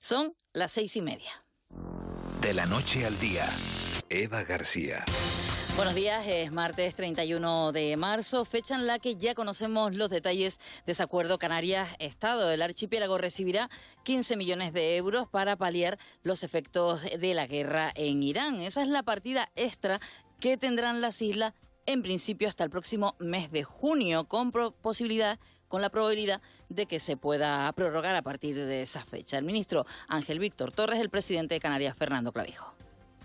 Son las 6:30. De la noche al día, Eva García. Buenos días, es martes 31 de marzo, fecha en la que ya conocemos los detalles de ese acuerdo Canarias-Estado. El archipiélago recibirá 15 millones de euros para paliar los efectos de la guerra en Irán. Esa es la partida extra que tendrán las islas en principio hasta el próximo mes de junio, con la probabilidad de que se pueda prorrogar a partir de esa fecha. El ministro Ángel Víctor Torres, el presidente de Canarias, Fernando Clavijo.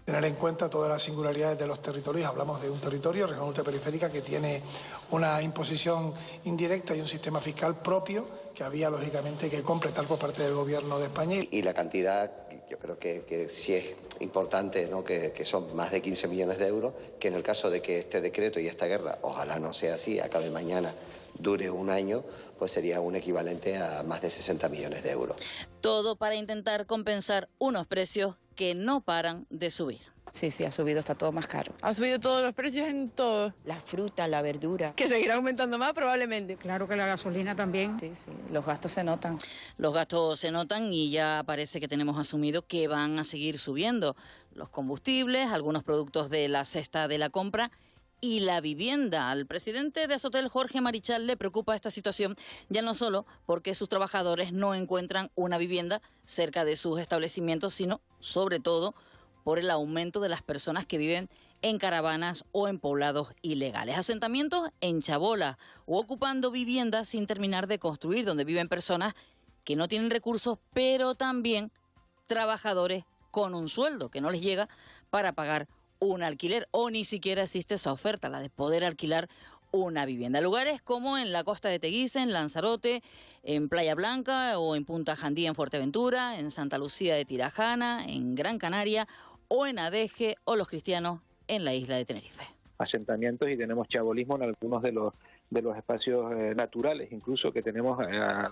Tener en cuenta todas las singularidades de los territorios. Hablamos de un territorio, región ultraperiférica, que tiene una imposición indirecta y un sistema fiscal propio que había, lógicamente, que completar por parte del Gobierno de España. Y la cantidad, yo creo que sí es importante, ¿no? que son más de 15 millones de euros, que en el caso de que este decreto y esta guerra, ojalá no sea así, acabe mañana, dure un año, pues sería un equivalente a más de 60 millones de euros. Todo para intentar compensar unos precios que no paran de subir. Sí, ha subido, está todo más caro. Ha subido todos los precios en todo. La fruta, la verdura. Que seguirá aumentando más probablemente. Claro que la gasolina también. Sí, los gastos se notan. Los gastos se notan y ya parece que tenemos asumido que van a seguir subiendo. Los combustibles, algunos productos de la cesta de la compra y la vivienda. Al presidente de Azotel, Jorge Marichal, le preocupa esta situación, ya no solo porque sus trabajadores no encuentran una vivienda cerca de sus establecimientos, sino sobre todo por el aumento de las personas que viven en caravanas o en poblados ilegales. Asentamientos en chabolas o ocupando viviendas sin terminar de construir, donde viven personas que no tienen recursos, pero también trabajadores con un sueldo que no les llega para pagar un alquiler, o ni siquiera existe esa oferta, la de poder alquilar una vivienda. Lugares como en la costa de Teguise, en Lanzarote, en Playa Blanca o en Punta Jandía, en Fuerteventura, en Santa Lucía de Tirajana, en Gran Canaria o en Adeje, o Los Cristianos en la isla de Tenerife. Asentamientos, y tenemos chabolismo en algunos de los espacios naturales, incluso que tenemos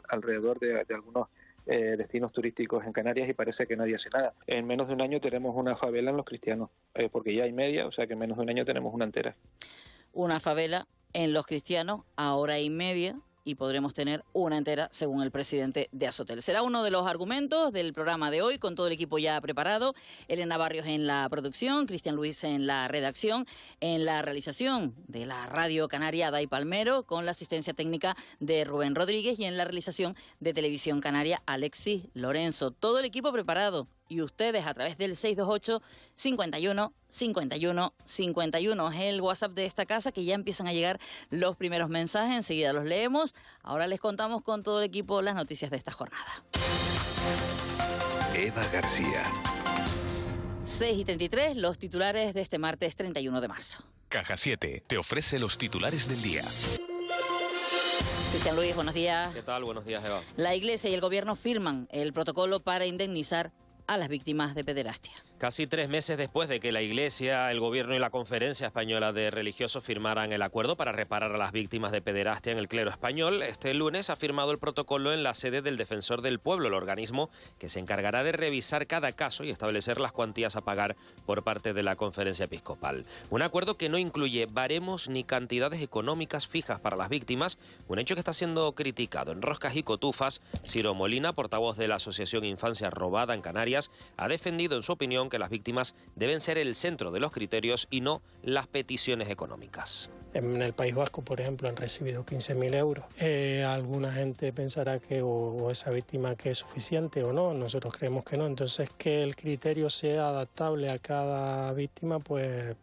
alrededor de algunos destinos turísticos en Canarias, y parece que nadie hace nada. En menos de un año tenemos una favela en Los Cristianos, porque ya hay media, o sea que en menos de un año tenemos una entera. Una favela en Los Cristianos, a hora y media, y podremos tener una entera, según el presidente de Azotel. Será uno de los argumentos del programa de hoy, con todo el equipo ya preparado. Elena Barrios en la producción, Cristian Luis en la redacción, en la realización de la Radio Canaria, Day Palmero, con la asistencia técnica de Rubén Rodríguez, y en la realización de Televisión Canaria, Alexis Lorenzo. Todo el equipo preparado. Y ustedes a través del 628 51 51 51. Es el WhatsApp de esta casa, que ya empiezan a llegar los primeros mensajes. Enseguida los leemos. Ahora les contamos con todo el equipo las noticias de esta jornada. Eva García. 6:33, los titulares de este martes 31 de marzo. Caja 7 te ofrece los titulares del día. Cristian Luis, buenos días. ¿Qué tal? Buenos días, Eva. La Iglesia y el Gobierno firman el protocolo para indemnizar a las víctimas de pederastia. Casi 3 meses después de que la Iglesia, el Gobierno y la Conferencia Española de Religiosos firmaran el acuerdo para reparar a las víctimas de pederastia en el clero español, este lunes ha firmado el protocolo en la sede del Defensor del Pueblo, el organismo que se encargará de revisar cada caso y establecer las cuantías a pagar por parte de la Conferencia Episcopal. Un acuerdo que no incluye baremos ni cantidades económicas fijas para las víctimas, un hecho que está siendo criticado. En Roscas y Cotufas, Ciro Molina, portavoz de la Asociación Infancia Robada en Canarias, ha defendido en su opinión que las víctimas deben ser el centro de los criterios y no las peticiones económicas. En el País Vasco, por ejemplo, han recibido 15.000 euros. Alguna gente pensará que o esa víctima que es suficiente o no. Nosotros creemos que no. Entonces, que el criterio sea adaptable a cada víctima, pues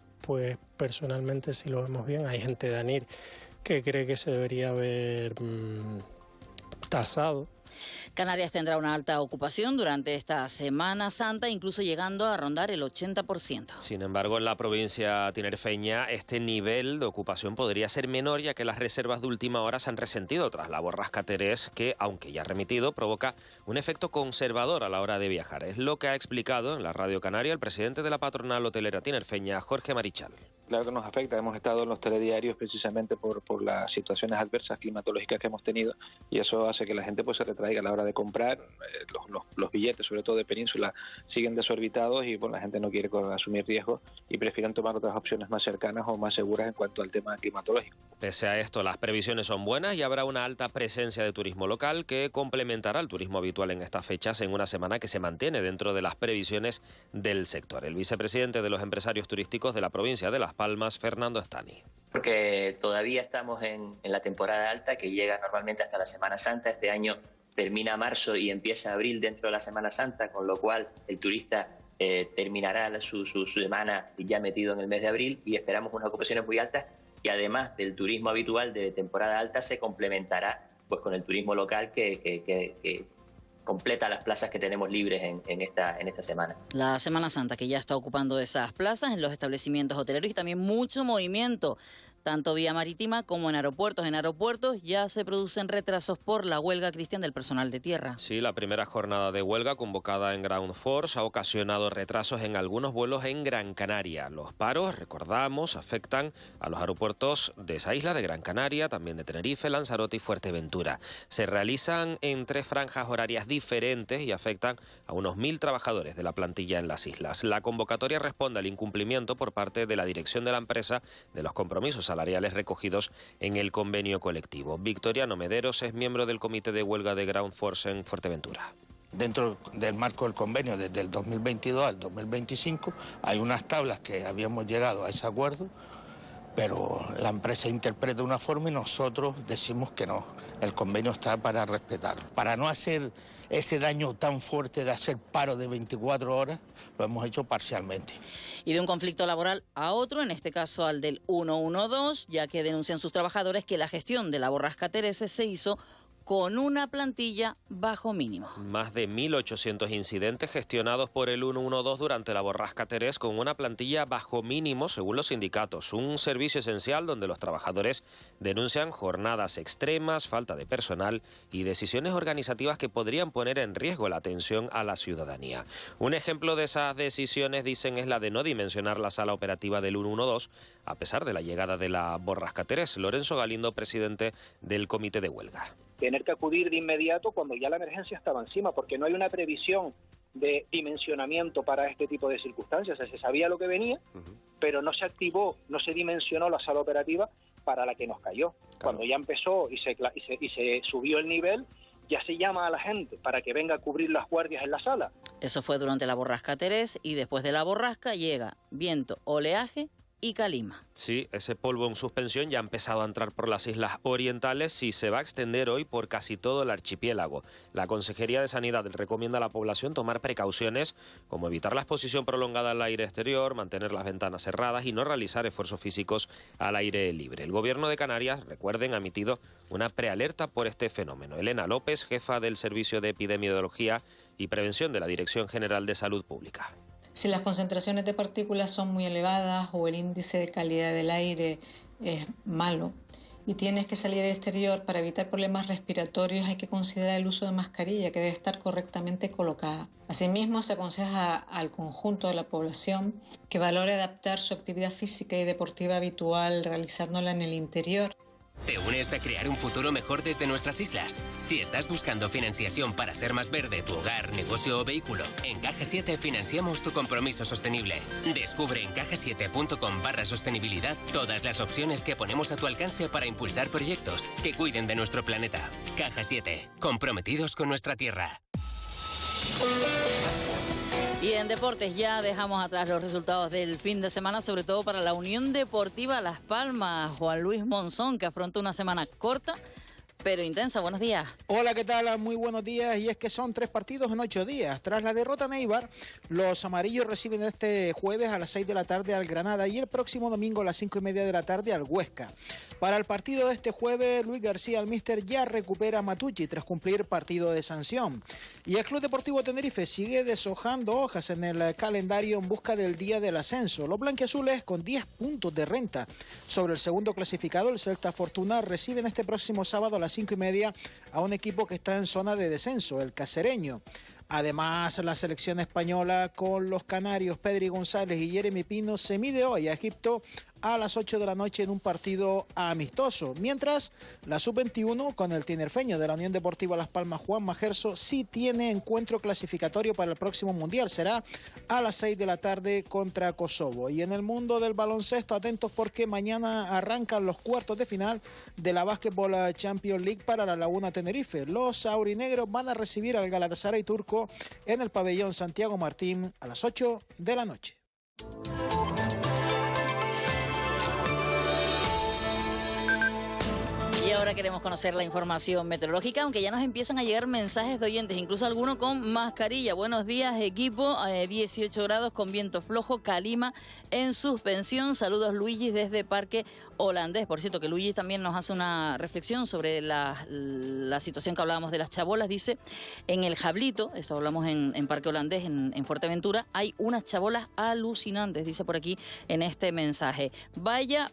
personalmente sí lo vemos bien. Hay gente de ANIR que cree que se debería haber tasado. Canarias tendrá una alta ocupación durante esta Semana Santa, incluso llegando a rondar el 80%. Sin embargo, en la provincia tinerfeña, este nivel de ocupación podría ser menor, ya que las reservas de última hora se han resentido tras la borrasca Terés, que, aunque ya remitido, provoca un efecto conservador a la hora de viajar. Es lo que ha explicado en la Radio Canaria el presidente de la patronal hotelera tinerfeña, Jorge Marichal. claro que nos afecta. Hemos estado en los telediarios precisamente por las situaciones adversas climatológicas que hemos tenido, y eso hace que la gente pues se retraiga a la hora de comprar. Los billetes, sobre todo de Península, siguen desorbitados y la gente no quiere asumir riesgos y prefieren tomar otras opciones más cercanas o más seguras en cuanto al tema climatológico. Pese a esto, las previsiones son buenas y habrá una alta presencia de turismo local que complementará el turismo habitual en estas fechas, en una semana que se mantiene dentro de las previsiones del sector. El vicepresidente de los empresarios turísticos de la provincia de Las Palmas, Fernando Estani. Porque todavía estamos en la temporada alta, que llega normalmente hasta la Semana Santa. Este año termina marzo y empieza abril dentro de la Semana Santa, con lo cual el turista terminará su semana ya metido en el mes de abril, y esperamos unas ocupaciones muy altas, y además del turismo habitual de temporada alta se complementará pues con el turismo local que completa las plazas que tenemos libres en esta semana. La Semana Santa, que ya está ocupando esas plazas en los establecimientos hoteleros, y también mucho movimiento, tanto vía marítima como en aeropuertos. En aeropuertos ya se producen retrasos por la huelga, Cristian, del personal de tierra. Sí, la primera jornada de huelga convocada en Ground Force ha ocasionado retrasos en algunos vuelos en Gran Canaria. Los paros, recordamos, afectan a los aeropuertos de esa isla, de Gran Canaria, también de Tenerife, Lanzarote y Fuerteventura. Se realizan en 3 franjas horarias diferentes y afectan a unos 1.000 trabajadores de la plantilla en las islas. La convocatoria responde al incumplimiento por parte de la dirección de la empresa de los compromisos salariales recogidos en el convenio colectivo. Victoriano Mederos es miembro del comité de huelga de Ground Force en Fuerteventura. Dentro del marco del convenio, desde el 2022 al 2025, hay unas tablas que habíamos llegado a ese acuerdo, pero la empresa interpreta una forma y nosotros decimos que no. El convenio está para respetarlo. Para no hacer ese daño tan fuerte de hacer paro de 24 horas, lo hemos hecho parcialmente. Y de un conflicto laboral a otro, en este caso al del 112, ya que denuncian sus trabajadores que la gestión de la borrasca Teresa se hizo con una plantilla bajo mínimo. Más de 1.800 incidentes gestionados por el 112 durante la borrasca Teresa, con una plantilla bajo mínimo según los sindicatos. Un servicio esencial donde los trabajadores denuncian jornadas extremas, falta de personal y decisiones organizativas que podrían poner en riesgo la atención a la ciudadanía. Un ejemplo de esas decisiones, dicen, es la de no dimensionar la sala operativa del 112 a pesar de la llegada de la borrasca Teresa. Lorenzo Galindo, presidente del comité de huelga. Tener que acudir de inmediato cuando ya la emergencia estaba encima, porque no hay una previsión de dimensionamiento para este tipo de circunstancias. O sea, se sabía lo que venía, pero no se activó, no se dimensionó la sala operativa para la que nos cayó. Claro. Cuando ya empezó y se subió el nivel, ya se llama a la gente para que venga a cubrir las guardias en la sala. Eso fue durante la borrasca Teresa, y después de la borrasca llega viento, oleaje y calima. Sí, ese polvo en suspensión ya ha empezado a entrar por las islas orientales y se va a extender hoy por casi todo el archipiélago. La Consejería de Sanidad recomienda a la población tomar precauciones como evitar la exposición prolongada al aire exterior, mantener las ventanas cerradas y no realizar esfuerzos físicos al aire libre. El Gobierno de Canarias, recuerden, ha emitido una prealerta por este fenómeno. Elena López, jefa del Servicio de Epidemiología y Prevención de la Dirección General de Salud Pública. Si las concentraciones de partículas son muy elevadas o el índice de calidad del aire es malo y tienes que salir al exterior para evitar problemas respiratorios, hay que considerar el uso de mascarilla, que debe estar correctamente colocada. Asimismo, se aconseja al conjunto de la población que valore adaptar su actividad física y deportiva habitual realizándola en el interior. ¿Te unes a crear un futuro mejor desde nuestras islas? Si estás buscando financiación para ser más verde tu hogar, negocio o vehículo, en Caja 7 financiamos tu compromiso sostenible. Descubre en cajasiete.com/sostenibilidad todas las opciones que ponemos a tu alcance para impulsar proyectos que cuiden de nuestro planeta. Caja 7, comprometidos con nuestra tierra. Y en deportes ya dejamos atrás los resultados del fin de semana, sobre todo para la Unión Deportiva Las Palmas. Juan Luis Monzón, que afronta una semana corta pero intensa. Buenos días. Hola, ¿qué tal? Muy buenos días. Y es que son 3 partidos en 8 días. Tras la derrota en Eibar, los amarillos reciben este jueves a las 6 de la tarde al Granada y el próximo domingo a las 5:30 de la tarde al Huesca. Para el partido de este jueves, Luis García, el míster, ya recupera a Matucci tras cumplir partido de sanción. Y el Club Deportivo Tenerife sigue deshojando hojas en el calendario en busca del día del ascenso. Los blanquiazules, con 10 puntos de renta sobre el segundo clasificado, el Celta Fortuna, reciben este próximo sábado a las 5:30 a un equipo que está en zona de descenso, el Cacereño. Además, la selección española con los canarios Pedri González y Jeremy Pino se mide hoy a Egipto a las 8 de la noche en un partido amistoso. Mientras, la Sub-21 con el tinerfeño de la Unión Deportiva Las Palmas, Juan Majerso, sí tiene encuentro clasificatorio para el próximo Mundial. Será a las 6 de la tarde contra Kosovo. Y en el mundo del baloncesto, atentos porque mañana arrancan los cuartos de final de la Basketball Champions League para la Laguna Tenerife. Los aurinegros van a recibir al Galatasaray turco en el pabellón Santiago Martín a las 8 de la noche. Y ahora queremos conocer la información meteorológica, aunque ya nos empiezan a llegar mensajes de oyentes, incluso algunos con mascarilla. Buenos días, equipo, 18 grados con viento flojo, Calima en suspensión. Saludos, Luigi, desde Parque Holandés. Por cierto, que Luigi también nos hace una reflexión sobre la situación que hablábamos de las chabolas. Dice, en el Jablito, esto hablamos en Parque Holandés, en Fuerteventura, hay unas chabolas alucinantes, dice por aquí en este mensaje. Vaya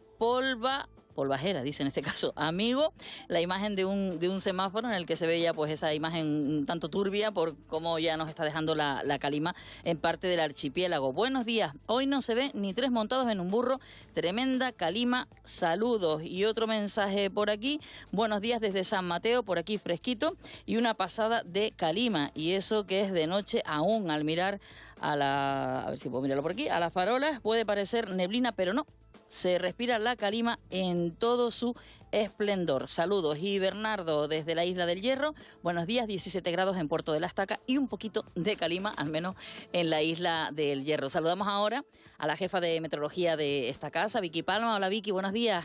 polvajera, dice en este caso, amigo, la imagen de un semáforo en el que se veía pues esa imagen un tanto turbia por cómo ya nos está dejando la calima en parte del archipiélago. Buenos días, hoy no se ve ni tres montados en un burro, tremenda calima, saludos. Y otro mensaje por aquí, buenos días desde San Mateo, por aquí fresquito y una pasada de calima, y eso que es de noche aún al mirar a ver si puedo mirarlo por aquí, a las farolas puede parecer neblina, pero no. Se respira la calima en todo su esplendor. Saludos. Y Bernardo desde la Isla del Hierro. Buenos días, 17 grados en Puerto de la Estaca y un poquito de calima, al menos en la Isla del Hierro. Saludamos ahora a la jefa de meteorología de esta casa, Vicky Palma. Hola, Vicky, buenos días.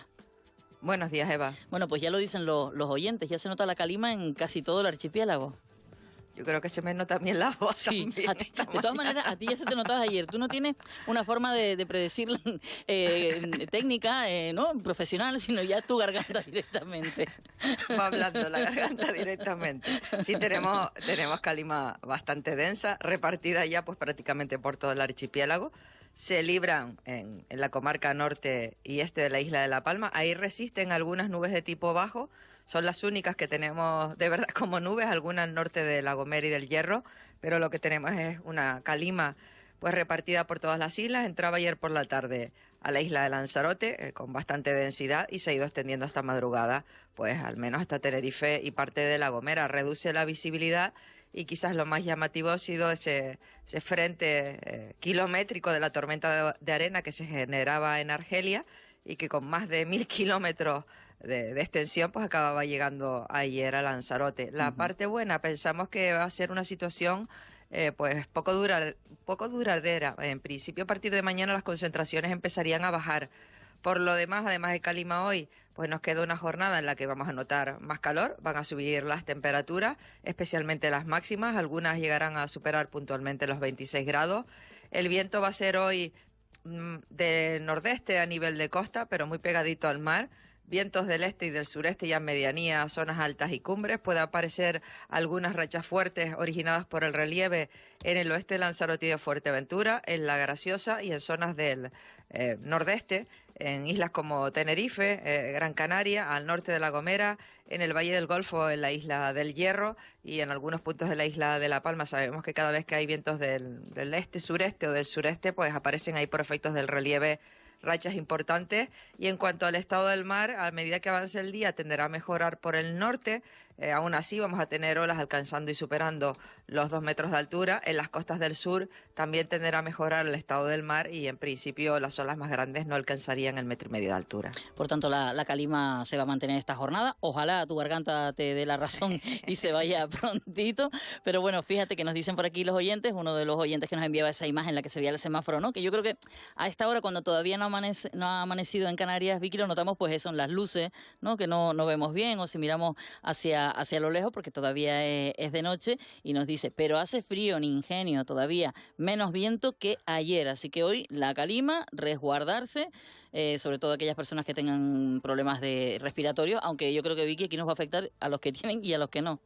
Buenos días, Eva. Bueno, pues ya lo dicen los oyentes, ya se nota la calima en casi todo el archipiélago. Yo creo que se me nota bien la voz. Sí, de todas maneras, a ti ya se te notaba ayer. Tú no tienes una forma de predecir técnica, ¿no? Profesional, sino ya tu garganta directamente. Va hablando la garganta directamente. Sí, tenemos calima bastante densa, repartida ya pues prácticamente por todo el archipiélago. Se libran en la comarca norte y este de la isla de La Palma. Ahí resisten algunas nubes de tipo bajo. Son las únicas que tenemos de verdad como nubes, algunas al norte de La Gomera y del Hierro, pero lo que tenemos es una calima pues repartida por todas las islas. Entraba ayer por la tarde a la isla de Lanzarote con bastante densidad y se ha ido extendiendo hasta madrugada, pues al menos hasta Tenerife y parte de La Gomera. Reduce la visibilidad y quizás lo más llamativo ha sido ese frente kilométrico de la tormenta de arena que se generaba en Argelia y que con más de 1.000 kilómetros de extensión pues acababa llegando ayer a Lanzarote. La parte buena, pensamos que va a ser una situación pues poco duradera. En principio, a partir de mañana las concentraciones empezarían a bajar. Por lo demás, además de calima hoy, pues nos queda una jornada en la que vamos a notar más calor, van a subir las temperaturas, especialmente las máximas, algunas llegarán a superar puntualmente los 26 grados. El viento va a ser hoy de nordeste a nivel de costa, pero muy pegadito al mar. Vientos del este y del sureste ya en medianía, zonas altas y cumbres. Puede aparecer algunas rachas fuertes originadas por el relieve en el oeste de Lanzarote y de Fuerteventura, en La Graciosa y en zonas del nordeste, en islas como Tenerife, Gran Canaria, al norte de La Gomera, en el Valle del Golfo, en la Isla del Hierro y en algunos puntos de la Isla de La Palma. Sabemos que cada vez que hay vientos del este-sureste o del sureste, pues aparecen ahí por efectos del relieve rachas importantes. Y en cuanto al estado del mar, a medida que avance el día tenderá a mejorar por el norte. Aún así vamos a tener olas alcanzando y superando los 2 metros de altura. En las costas del sur también tenderá a mejorar el estado del mar y en principio las olas más grandes no alcanzarían el 1,5 metros de altura. Por tanto, la calima se va a mantener esta jornada. Ojalá tu garganta te dé la razón y se vaya prontito. Pero bueno, fíjate que nos dicen por aquí los oyentes, uno de los oyentes que nos enviaba esa imagen en la que se veía el semáforo, ¿no? Que yo creo que a esta hora, cuando todavía no ha amanecido en Canarias, Vicky, lo notamos, pues eso, en las luces, ¿no? Que no vemos bien, o si miramos hacia lo lejos, porque todavía es de noche, y nos dice, pero hace frío en Ingenio todavía, menos viento que ayer, así que hoy la calima, resguardarse, sobre todo aquellas personas que tengan problemas respiratorios, aunque yo creo que, Vicky, aquí nos va a afectar a los que tienen y a los que no.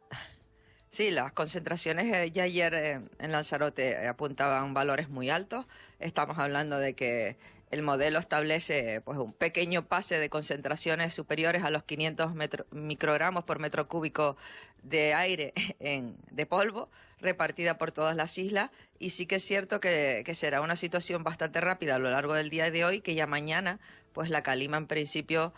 Sí, las concentraciones ya ayer en Lanzarote apuntaban valores muy altos. Estamos hablando de que el modelo establece pues un pequeño pase de concentraciones superiores a los 500 microgramos por metro cúbico de aire de polvo repartida por todas las islas, y sí que es cierto que será una situación bastante rápida a lo largo del día de hoy, que ya mañana pues la calima en principio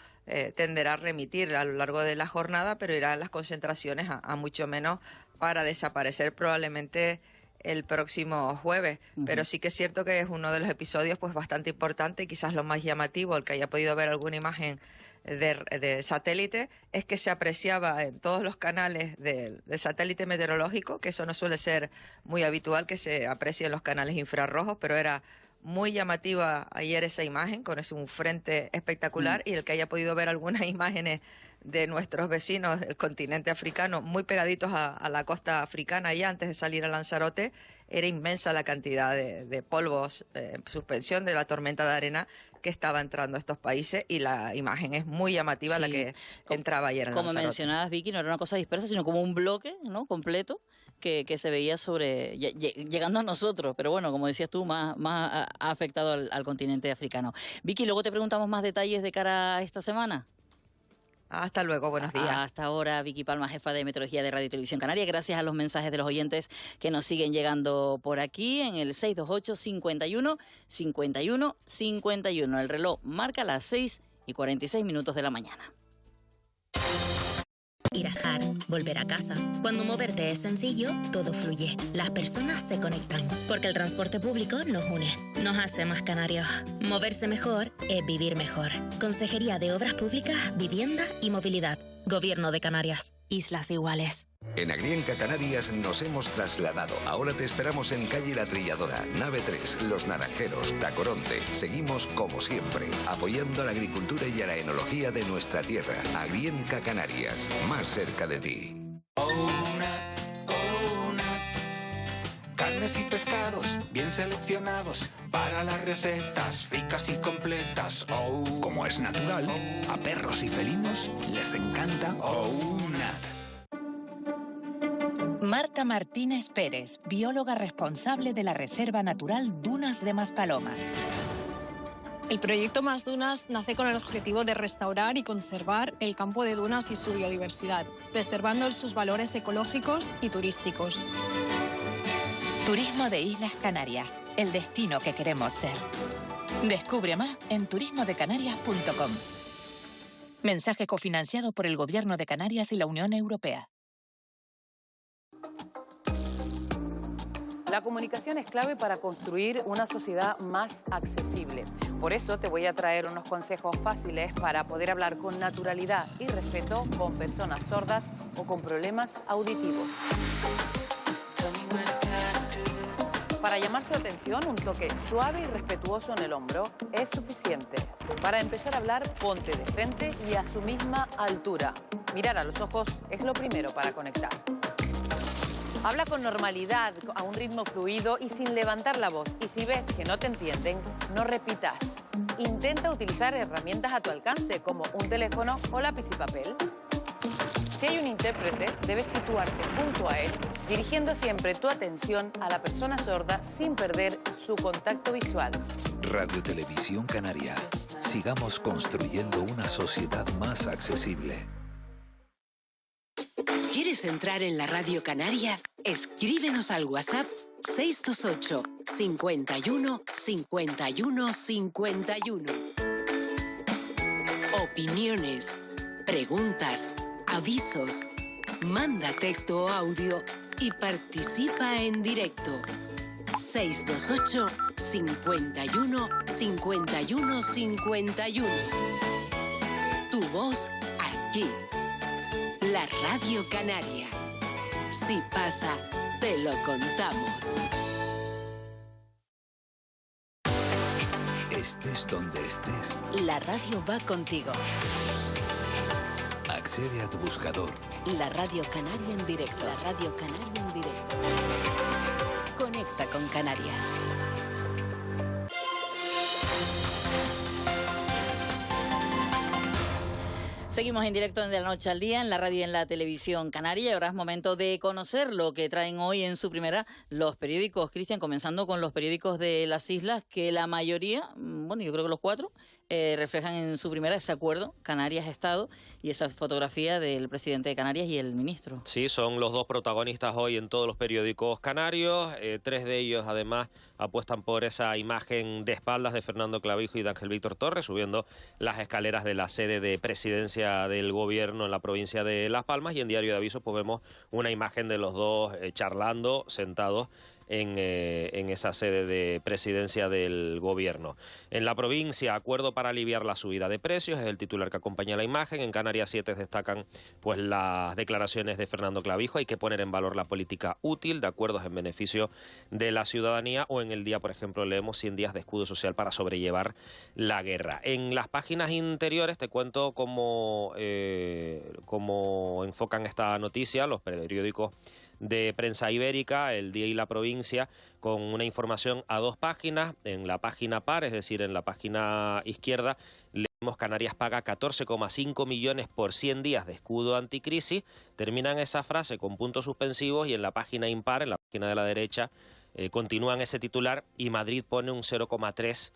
tenderá a remitir a lo largo de la jornada, pero irán las concentraciones a mucho menos para desaparecer probablemente el próximo jueves. Pero sí que es cierto que es uno de los episodios pues bastante importante, y quizás lo más llamativo, el que haya podido ver alguna imagen de satélite, es que se apreciaba en todos los canales de satélite meteorológico, que eso no suele ser muy habitual que se aprecie en los canales infrarrojos, pero era muy llamativa ayer esa imagen con un frente espectacular. Y el que haya podido ver algunas imágenes de nuestros vecinos del continente africano muy pegaditos a la costa africana ya antes de salir a Lanzarote, era inmensa la cantidad de polvos en suspensión de la tormenta de arena que estaba entrando a estos países, y la imagen es muy llamativa, la que entraba ayer en Lanzarote. Como mencionabas, Vicky, no era una cosa dispersa, sino como un bloque, ¿no?, completo que se veía llegando a nosotros, pero bueno, como decías tú, más ha afectado al continente africano. Vicky, luego te preguntamos más detalles de cara a esta semana. Hasta luego, buenos días. Hasta ahora, Vicky Palma, jefa de Meteorología de Radio y Televisión Canaria. Gracias a los mensajes de los oyentes que nos siguen llegando por aquí en el 628 51 51 51. El reloj marca las 6:46 de la mañana. Ir a jar, volver a casa. Cuando moverte es sencillo, todo fluye. Las personas se conectan, porque el transporte público nos une, nos hace más canarios. Moverse mejor es vivir mejor. Consejería de Obras Públicas, Vivienda y Movilidad. Gobierno de Canarias. Islas Iguales. En Agrienca Canarias nos hemos trasladado. Ahora te esperamos en calle La Trilladora, nave 3, Los Naranjeros, Tacoronte. Seguimos como siempre, apoyando a la agricultura y a la enología de nuestra tierra. Agrienca Canarias, más cerca de ti. Carnes y pescados bien seleccionados para las recetas ricas y completas. Como es natural, a perros y felinos les encanta OUNAT. Marta Martínez Pérez, bióloga responsable de la Reserva Natural Dunas de Maspalomas. El proyecto Más Dunas nace con el objetivo de restaurar y conservar el campo de dunas y su biodiversidad, preservando sus valores ecológicos y turísticos. Turismo de Islas Canarias, el destino que queremos ser. Descubre más en turismodecanarias.com. Mensaje cofinanciado por el Gobierno de Canarias y la Unión Europea. La comunicación es clave para construir una sociedad más accesible. Por eso te voy a traer unos consejos fáciles para poder hablar con naturalidad y respeto con personas sordas o con problemas auditivos. Para llamar su atención, un toque suave y respetuoso en el hombro es suficiente. Para empezar a hablar, ponte de frente y a su misma altura. Mirar a los ojos es lo primero para conectar. Habla con normalidad, a un ritmo fluido y sin levantar la voz. Y si ves que no te entienden, no repitas. Intenta utilizar herramientas a tu alcance, como un teléfono o lápiz y papel. Si hay un intérprete, debes situarte junto a él, dirigiendo siempre tu atención a la persona sorda sin perder su contacto visual. Radio Televisión Canaria. Sigamos construyendo una sociedad más accesible. ¿Quieres entrar en la Radio Canaria? Escríbenos al WhatsApp 628 51 51 51. Opiniones, preguntas, avisos. Manda texto o audio y participa en directo. 628 51 51 51. Tu voz aquí. La Radio Canaria. Si pasa, te lo contamos. Estés donde estés. La radio va contigo. Accede a tu buscador. La Radio Canaria en directo. La Radio Canaria en directo. Conecta con Canarias. Seguimos en directo de la noche al día en la radio y en la televisión canaria y ahora es momento de conocer lo que traen hoy en su primera los periódicos, Cristian, comenzando con los periódicos de las islas, que la mayoría, bueno, yo creo que los 4, reflejan en su primera ese acuerdo Canarias-Estado y esa fotografía del presidente de Canarias y el ministro. Sí, son los dos protagonistas hoy en todos los periódicos canarios. 3 de ellos, además, apuestan por esa imagen de espaldas de Fernando Clavijo y de Ángel Víctor Torres, subiendo las escaleras de la sede de presidencia del gobierno en la provincia de Las Palmas. Y en Diario de Avisos pues vemos una imagen de los dos charlando, sentados en esa sede de presidencia del gobierno. En la provincia, acuerdo para aliviar la subida de precios, es el titular que acompaña la imagen. En Canarias 7 destacan pues las declaraciones de Fernando Clavijo. Hay que poner en valor la política útil de acuerdos en beneficio de la ciudadanía. O en El Día, por ejemplo, leemos 100 días de escudo social para sobrellevar la guerra. En las páginas interiores te cuento cómo enfocan esta noticia los periódicos de prensa ibérica, El Día y La Provincia, con una información a 2 páginas. En la página par, es decir, en la página izquierda, leemos Canarias paga 14,5 millones por 100 días de escudo anticrisis. Terminan esa frase con puntos suspensivos y en la página impar, en la página de la derecha, continúan ese titular y Madrid pone un 0,3%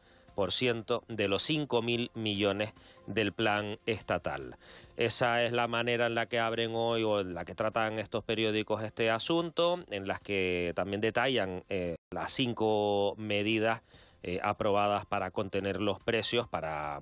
de los 5.000 millones del plan estatal. Esa es la manera en la que abren hoy o en la que tratan estos periódicos este asunto, en las que también detallan las 5 medidas aprobadas para contener los precios, para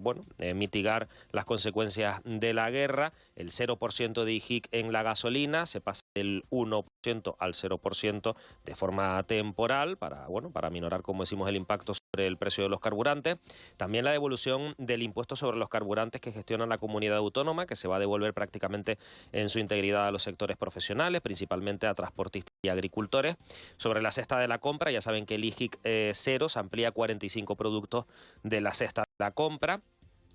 mitigar las consecuencias de la guerra. El 0% de IGIC en la gasolina se pasa del 1% al 0% de forma temporal para minorar, como decimos, el impacto sobre el precio de los carburantes. También la devolución del impuesto sobre los carburantes que gestiona la comunidad autónoma, que se va a devolver prácticamente en su integridad a los sectores profesionales, principalmente a transportistas y agricultores. Sobre la cesta de la compra, ya saben que el IGIC 0 se amplía a 45 productos de la cesta de la compra.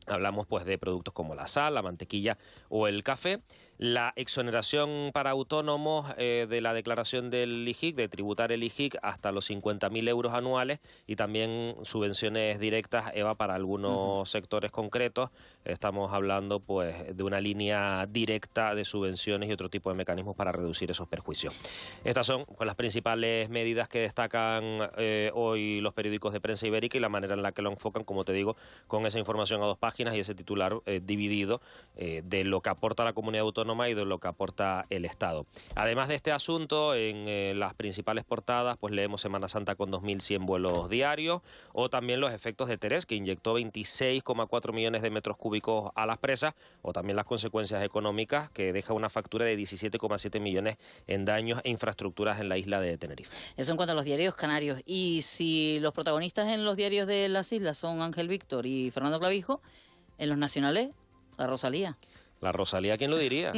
Hablamos pues de productos como la sal, la mantequilla o el café. La exoneración para autónomos de la declaración del IGIC, de tributar el IGIC hasta los 50.000 euros anuales, y también subvenciones directas, Eva, para algunos sectores concretos. Estamos hablando pues de una línea directa de subvenciones y otro tipo de mecanismos para reducir esos perjuicios. Estas son pues las principales medidas que destacan hoy los periódicos de prensa ibérica y la manera en la que lo enfocan, como te digo, con esa información a 2 páginas y ese titular dividido de lo que aporta la comunidad autónoma y de lo que aporta el Estado. Además de este asunto, en las principales portadas pues leemos Semana Santa con 2.100 vuelos diarios, o también los efectos de Terés, que inyectó 26,4 millones de metros cúbicos a las presas, o también las consecuencias económicas, que deja una factura de 17,7 millones en daños e infraestructuras en la isla de Tenerife. Eso en cuanto a los diarios canarios. Y si los protagonistas en los diarios de las islas son Ángel Víctor y Fernando Clavijo, en los nacionales, la Rosalía. La Rosalía, ¿quién lo diría?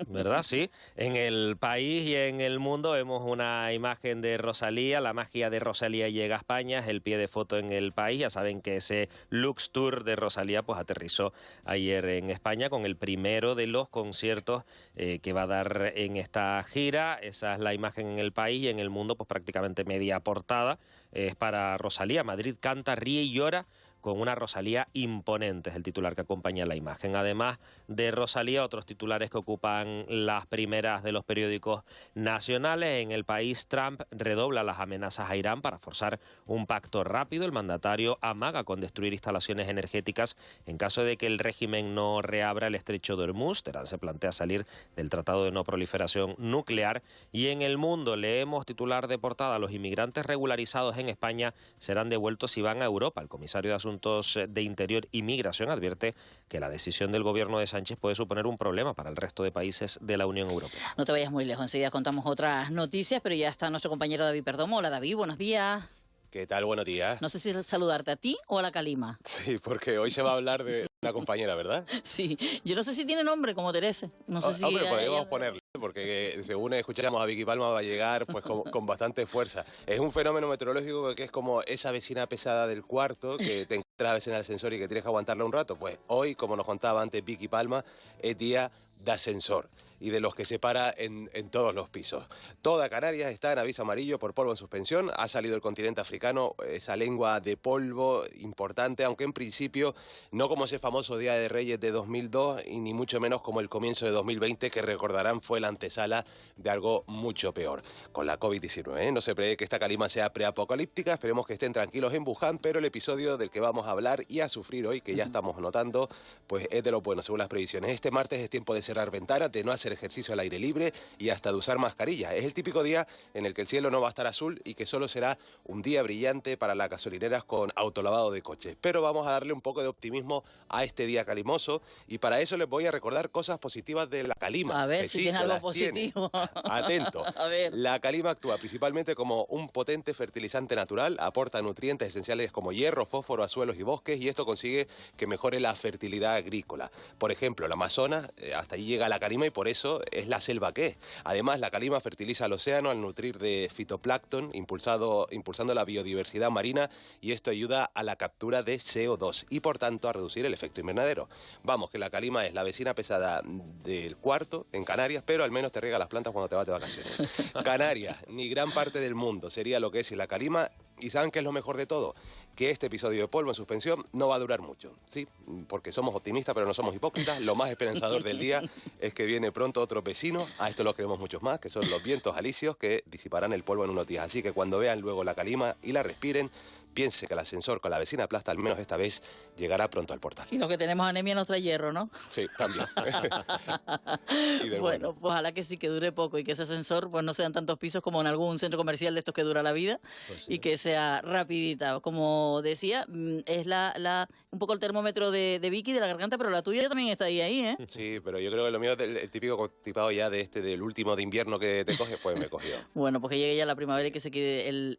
¿Verdad? Sí. En El País y en El Mundo vemos una imagen de Rosalía. La magia de Rosalía llega a España, es el pie de foto en El País. Ya saben que ese Lux Tour de Rosalía pues aterrizó ayer en España con el primero de los conciertos que va a dar en esta gira. Esa es la imagen en El País, y en El Mundo pues prácticamente media portada es para Rosalía. Madrid canta, ríe y llora con una Rosalía imponente, es el titular que acompaña la imagen. Además de Rosalía, otros titulares que ocupan las primeras de los periódicos nacionales. En El País, Trump redobla las amenazas a Irán para forzar un pacto rápido. El mandatario amaga con destruir instalaciones energéticas en caso de que el régimen no reabra el estrecho de Hormuz. Teherán se plantea salir del Tratado de No Proliferación Nuclear. Y en El Mundo leemos titular de portada: los inmigrantes regularizados en España serán devueltos si van a Europa. El comisario de Asuntos de Interior y Migración advierte que la decisión del gobierno de Sánchez puede suponer un problema para el resto de países de la Unión Europea. No te vayas muy lejos, enseguida contamos otras noticias, pero ya está nuestro compañero David Perdomo. Hola David, buenos días. ¿Qué tal? Buenos días. No sé si saludarte a ti o a la Calima. Sí, porque hoy se va a hablar de una compañera, ¿verdad? Sí, yo no sé si tiene nombre como Teresa. No sé si hombre, podríamos ponerle, porque según escuchamos a Vicky Palma va a llegar pues con bastante fuerza. Es un fenómeno meteorológico que es como esa vecina pesada del cuarto que te encuentras a veces en el ascensor y que tienes que aguantarla un rato. Pues hoy, como nos contaba antes Vicky Palma, es día de ascensor y de los que se para en todos los pisos. Toda Canarias está en aviso amarillo por polvo en suspensión. Ha salido el continente africano, esa lengua de polvo importante, aunque en principio no como ese famoso Día de Reyes de 2002 y ni mucho menos como el comienzo de 2020, que recordarán fue la antesala de algo mucho peor, con la COVID-19. No se prevé que esta calima sea preapocalíptica, esperemos que estén tranquilos en Wuhan, pero el episodio del que vamos a hablar y a sufrir hoy, que ya estamos notando, pues es de lo bueno, según las previsiones. Este martes es tiempo de cerrar ventanas, de no hacer ejercicio al aire libre y hasta de usar mascarilla. Es el típico día en el que el cielo no va a estar azul y que solo será un día brillante para las gasolineras con autolavado de coches. Pero vamos a darle un poco de optimismo a este día calimoso y para eso les voy a recordar cosas positivas de la calima. A ver si tiene algo positivo. Atento. A ver. La calima actúa principalmente como un potente fertilizante natural, aporta nutrientes esenciales como hierro, fósforo a suelos y bosques y esto consigue que mejore la fertilidad agrícola. Por ejemplo, el Amazonas, hasta allí llega la calima y por eso es la selva que es. Además, la calima fertiliza el océano al nutrir de fitoplancton, impulsando la biodiversidad marina y esto ayuda a la captura de CO2 y por tanto a reducir el efecto invernadero. Vamos, que la calima es la vecina pesada del cuarto en Canarias, pero al menos te riega las plantas cuando te vas de vacaciones. Canarias, ni gran parte del mundo sería lo que es sin la calima. ¿Y saben qué es lo mejor de todo? Que este episodio de polvo en suspensión no va a durar mucho, ¿sí? Porque somos optimistas, pero no somos hipócritas. Lo más esperanzador del día es que viene pronto otro vecino, a esto lo queremos muchos más, que son los vientos alisios que disiparán el polvo en unos días. Así que cuando vean luego la calima y la respiren, piense que el ascensor con la vecina Plasta, al menos esta vez, llegará pronto al portal. Y los que tenemos anemia nos trae hierro, ¿no? Sí, también. Bueno, pues ojalá que sí, que dure poco y que ese ascensor pues no sean tantos pisos como en algún centro comercial de estos que dura la vida, pues sí, y que sea rapidita. Como decía, es un poco el termómetro de Vicky, de la garganta, pero la tuya también está ahí, ¿eh? Sí, pero yo creo que lo mío es el típico constipado ya del último de invierno que te coge, pues me cogió. Bueno, pues que llegue ya la primavera y que se quede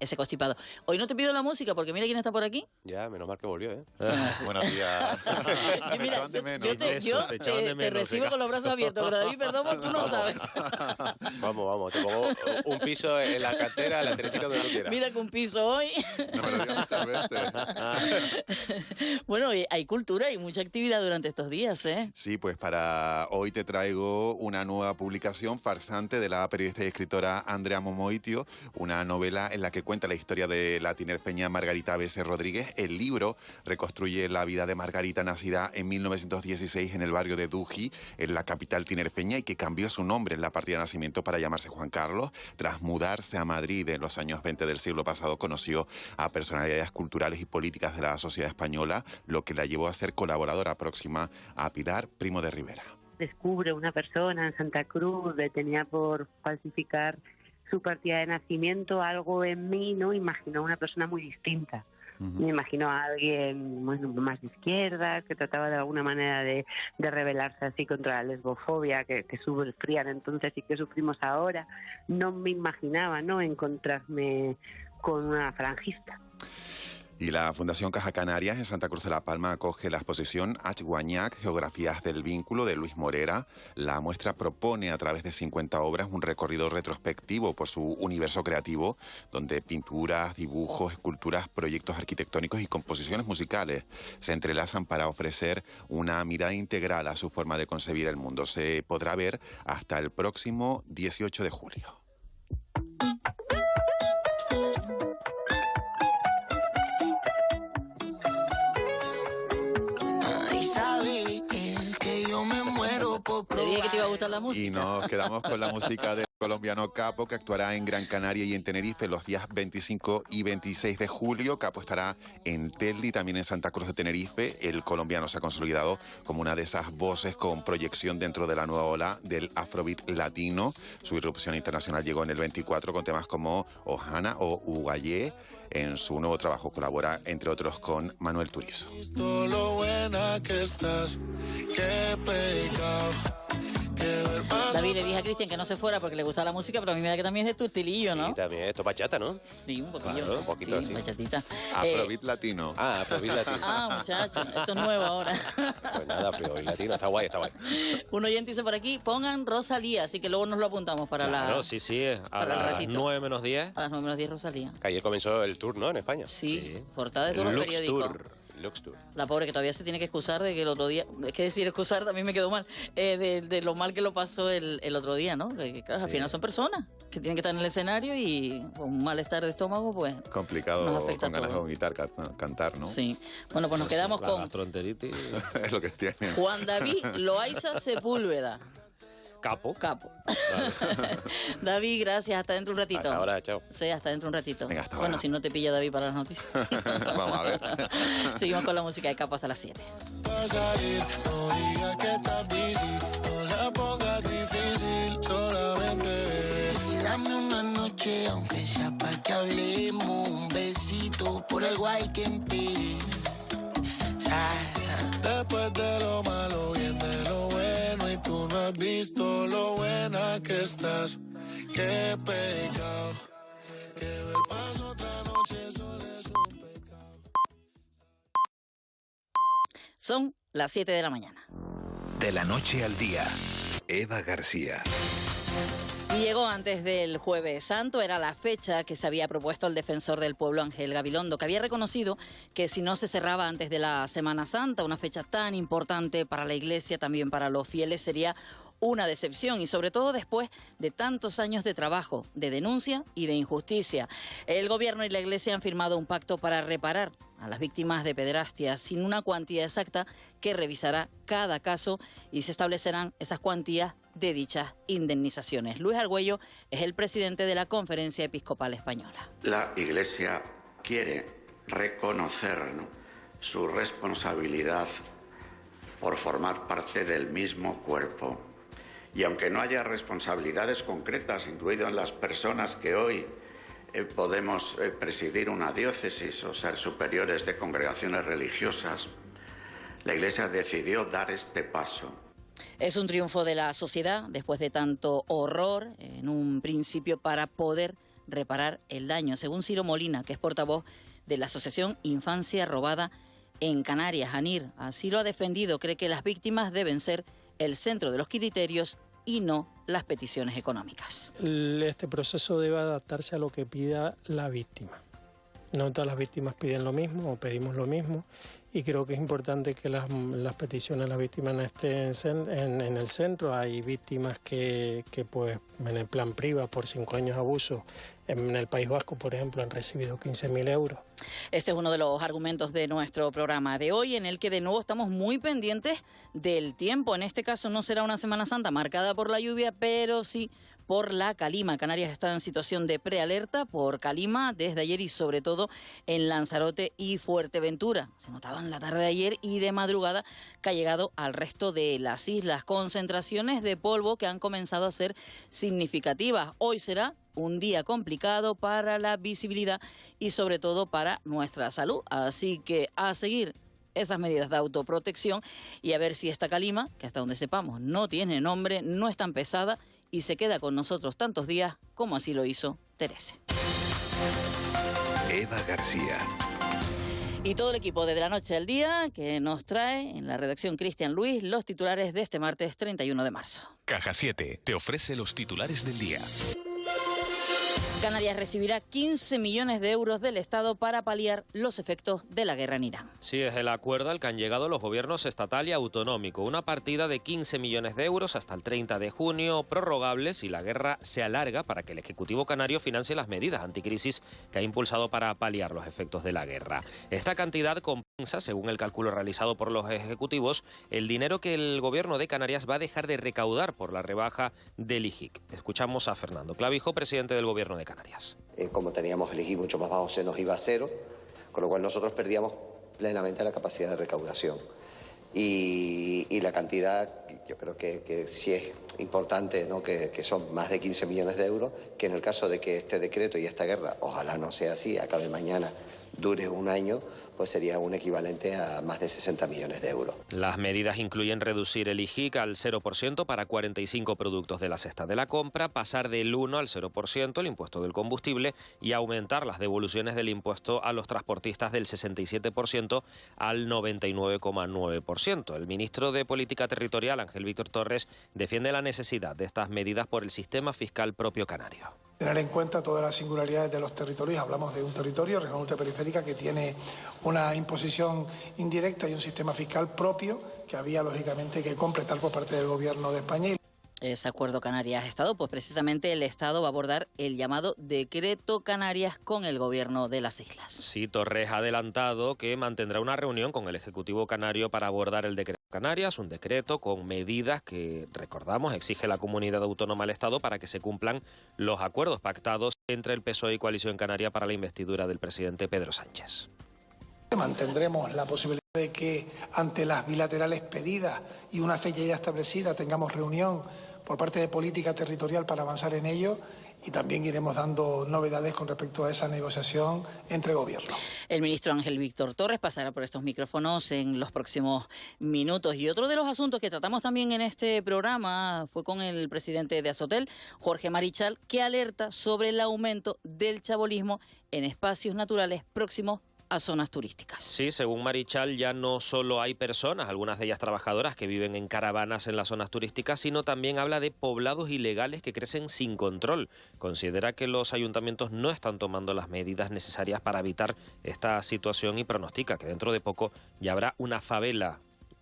ese constipado. Hoy no te pido la música porque mira quién está por aquí. Ya, menos mal que volvió, ¿eh? Buenos días. Me echaban de menos. Yo te recibo con los brazos abiertos, pero David, perdón, porque tú no sabes. Vamos, te pongo un piso en la cantera, la Teresita donde tú quieras. Mira que un piso hoy. No me lo digas muchas veces. Bueno, hay cultura y mucha actividad durante estos días, ¿eh? Sí, pues para hoy te traigo una nueva publicación farsante de la periodista y escritora Andrea Momoitio, una novela en la que cuenta la historia de la tinerfeña Margarita Bese Rodríguez. El libro reconstruye la vida de Margarita, nacida en 1916 en el barrio de Duji, en la capital tinerfeña, y que cambió su nombre en la partida de nacimiento para llamarse Juan Carlos. Tras mudarse a Madrid en los años 20 del siglo pasado, conoció a personalidades culturales y políticas de la sociedad española, lo que la llevó a ser colaboradora próxima a Pilar Primo de Rivera. Descubre una persona en Santa Cruz detenida por falsificar su partida de nacimiento. Algo en mí no imaginó una persona muy distinta. Me imagino a alguien más de izquierda, que trataba de alguna manera de rebelarse así contra la lesbofobia que sufrían entonces y que sufrimos ahora. No me imaginaba, ¿no?, encontrarme con una falangista. Y la Fundación Caja Canarias en Santa Cruz de la Palma acoge la exposición Achguañac, Geografías del Vínculo, de Luis Morera. La muestra propone a través de 50 obras un recorrido retrospectivo por su universo creativo, donde pinturas, dibujos, esculturas, proyectos arquitectónicos y composiciones musicales se entrelazan para ofrecer una mirada integral a su forma de concebir el mundo. Se podrá ver hasta el próximo 18 de julio. Sabía que te iba a gustar la música. Y nos quedamos con la música del colombiano Capo, que actuará en Gran Canaria y en Tenerife los días 25 y 26 de julio. Capo estará en Telli, también en Santa Cruz de Tenerife. El colombiano se ha consolidado como una de esas voces con proyección dentro de la nueva ola del afrobeat latino. Su irrupción internacional llegó en el 24 con temas como Ohana o Uguayé. En su nuevo trabajo colabora, entre otros, con Manuel Turizo. Lo buena que estás, qué pecado. David, le dije a Cristian que no se fuera porque le gusta la música, pero a mí me da que también es de tu estilillo, ¿no? Sí, también esto es bachata, ¿no? Sí, un poquillo. Claro, un poquito sí, así. Bachatita. Afrobeat latino. Ah, Afrobeat latino. Ah, muchachos, esto es nuevo ahora. Pues nada, Afrobeat latino, está guay, está guay. Un oyente dice por aquí, pongan Rosalía, así que luego nos lo apuntamos para claro, sí, a las 9 menos 10. A las 9 menos 10 Rosalía. Que ayer comenzó el tour, ¿no?, en España. Sí, portada de todos los periódicos. Tour. Lux Tour. La pobre que todavía se tiene que excusar de que el otro día, es que decir excusar también me quedó mal, de lo mal que lo pasó el otro día, ¿no? Que claro, al final son personas que tienen que estar en el escenario y con un malestar de estómago, pues... Complicado con ganas de vomitar, cantar, ¿no? Sí. Bueno, pues nos quedamos con... gastroenteritis. Es lo que tiene. Juan David Loaiza Sepúlveda. Capo. Vale. David, gracias. Hasta dentro un ratito. Hasta ahora, chao. Sí, hasta dentro un ratito. Venga, hasta bueno, ahora. si no te pilla David para las noticias. Vamos a ver. Seguimos con la música de Capo hasta las 7. Vas a ir, no digas que estás busy, no la pongas difícil, solamente Dame una noche, aunque sea pa' que hablemos, un besito por algo hay que empezar. Después de lo malo viene lo bueno y tú no has visto lo buena que estás. Qué pecado, que ver más otra noche solo es un pecado. Son las 7 de la mañana. De la noche al día, Eva García. Y llegó antes del Jueves Santo, era la fecha que se había propuesto el defensor del pueblo Ángel Gabilondo, que había reconocido que si no se cerraba antes de la Semana Santa, una fecha tan importante para la Iglesia, también para los fieles, sería una decepción y sobre todo después de tantos años de trabajo, de denuncia y de injusticia. El Gobierno y la Iglesia han firmado un pacto para reparar a las víctimas de pederastia sin una cuantía exacta que revisará cada caso y se establecerán esas cuantías de dichas indemnizaciones. Luis Argüello es el presidente de la Conferencia Episcopal Española. La Iglesia quiere reconocer, ¿no?, su responsabilidad por formar parte del mismo cuerpo. Y aunque no haya responsabilidades concretas, incluido en las personas que hoy podemos presidir una diócesis o ser superiores de congregaciones religiosas, la Iglesia decidió dar este paso. Es un triunfo de la sociedad después de tanto horror en un principio para poder reparar el daño, según Ciro Molina, que es portavoz de la Asociación Infancia Robada en Canarias. ANIR así lo ha defendido, cree que las víctimas deben ser el centro de los criterios y no las peticiones económicas. Este proceso debe adaptarse a lo que pida la víctima. No todas las víctimas piden lo mismo o pedimos lo mismo y creo que es importante que las peticiones de las víctimas no estén en el centro. Hay víctimas que pues en el plan PRIVA por 5 años de abuso en el País Vasco, por ejemplo, han recibido 15.000 euros. Este es uno de los argumentos de nuestro programa de hoy, en el que de nuevo estamos muy pendientes del tiempo. En este caso no será una Semana Santa marcada por la lluvia, pero sí por la calima. Canarias está en situación de prealerta por calima desde ayer y sobre todo en Lanzarote y Fuerteventura. Se notaba en la tarde de ayer y de madrugada que ha llegado al resto de las islas. Concentraciones de polvo que han comenzado a ser significativas. Hoy será un día complicado para la visibilidad y sobre todo para nuestra salud. Así que a seguir esas medidas de autoprotección y a ver si esta calima, que hasta donde sepamos no tiene nombre, no es tan pesada y se queda con nosotros tantos días como así lo hizo Teresa. Eva García. Y todo el equipo de la noche al día que nos trae en la redacción Cristian Luis los titulares de este martes 31 de marzo. Caja 7 te ofrece los titulares del día. Canarias recibirá 15 millones de euros del Estado para paliar los efectos de la guerra en Irán. Sí, es el acuerdo al que han llegado los gobiernos estatal y autonómico. Una partida de 15 millones de euros hasta el 30 de junio, prorrogables si la guerra se alarga para que el Ejecutivo canario financie las medidas anticrisis que ha impulsado para paliar los efectos de la guerra. Esta cantidad compensa, según el cálculo realizado por los ejecutivos, el dinero que el gobierno de Canarias va a dejar de recaudar por la rebaja del IGIC. Escuchamos a Fernando Clavijo, presidente del gobierno de Canarias. Como teníamos el IGI mucho más bajo, se nos iba a cero, con lo cual nosotros perdíamos plenamente la capacidad de recaudación. Y la cantidad, yo creo que sí es importante, ¿no?, que son más de 15 millones de euros, que en el caso de que este decreto y esta guerra, ojalá no sea así, acabe mañana, dure un año, pues sería un equivalente a más de 60 millones de euros. Las medidas incluyen reducir el IGIC al 0% para 45 productos de la cesta de la compra, pasar del 1 al 0% el impuesto del combustible y aumentar las devoluciones del impuesto a los transportistas del 67% al 99,9%. El ministro de Política Territorial, Ángel Víctor Torres, defiende la necesidad de estas medidas por el sistema fiscal propio canario. tener en cuenta todas las singularidades de los territorios. Hablamos de un territorio, región ultraperiférica, que tiene una imposición indirecta y un sistema fiscal propio que había, lógicamente, que completar por parte del Gobierno de España. Ese acuerdo Canarias-Estado, pues precisamente el Estado va a abordar el llamado Decreto Canarias con el Gobierno de las Islas. Sí, Torres ha adelantado que mantendrá una reunión con el Ejecutivo canario para abordar el Decreto Canarias, un decreto con medidas que, recordamos, exige la comunidad autónoma al Estado para que se cumplan los acuerdos pactados entre el PSOE y Coalición Canaria para la investidura del presidente Pedro Sánchez. Mantendremos la posibilidad de que ante las bilaterales pedidas y una fecha ya establecida tengamos reunión por parte de política territorial para avanzar en ello, y también iremos dando novedades con respecto a esa negociación entre gobiernos. El ministro Ángel Víctor Torres pasará por estos micrófonos en los próximos minutos. Y otro de los asuntos que tratamos también en este programa fue con el presidente de Azotel, Jorge Marichal, que alerta sobre el aumento del chabolismo en espacios naturales próximos a zonas turísticas. Sí, según Marichal, ya no solo hay personas, algunas de ellas trabajadoras, que viven en caravanas en las zonas turísticas, sino también habla de poblados ilegales que crecen sin control. Considera que los ayuntamientos no están tomando las medidas necesarias para evitar esta situación y pronostica que dentro de poco ya habrá una favela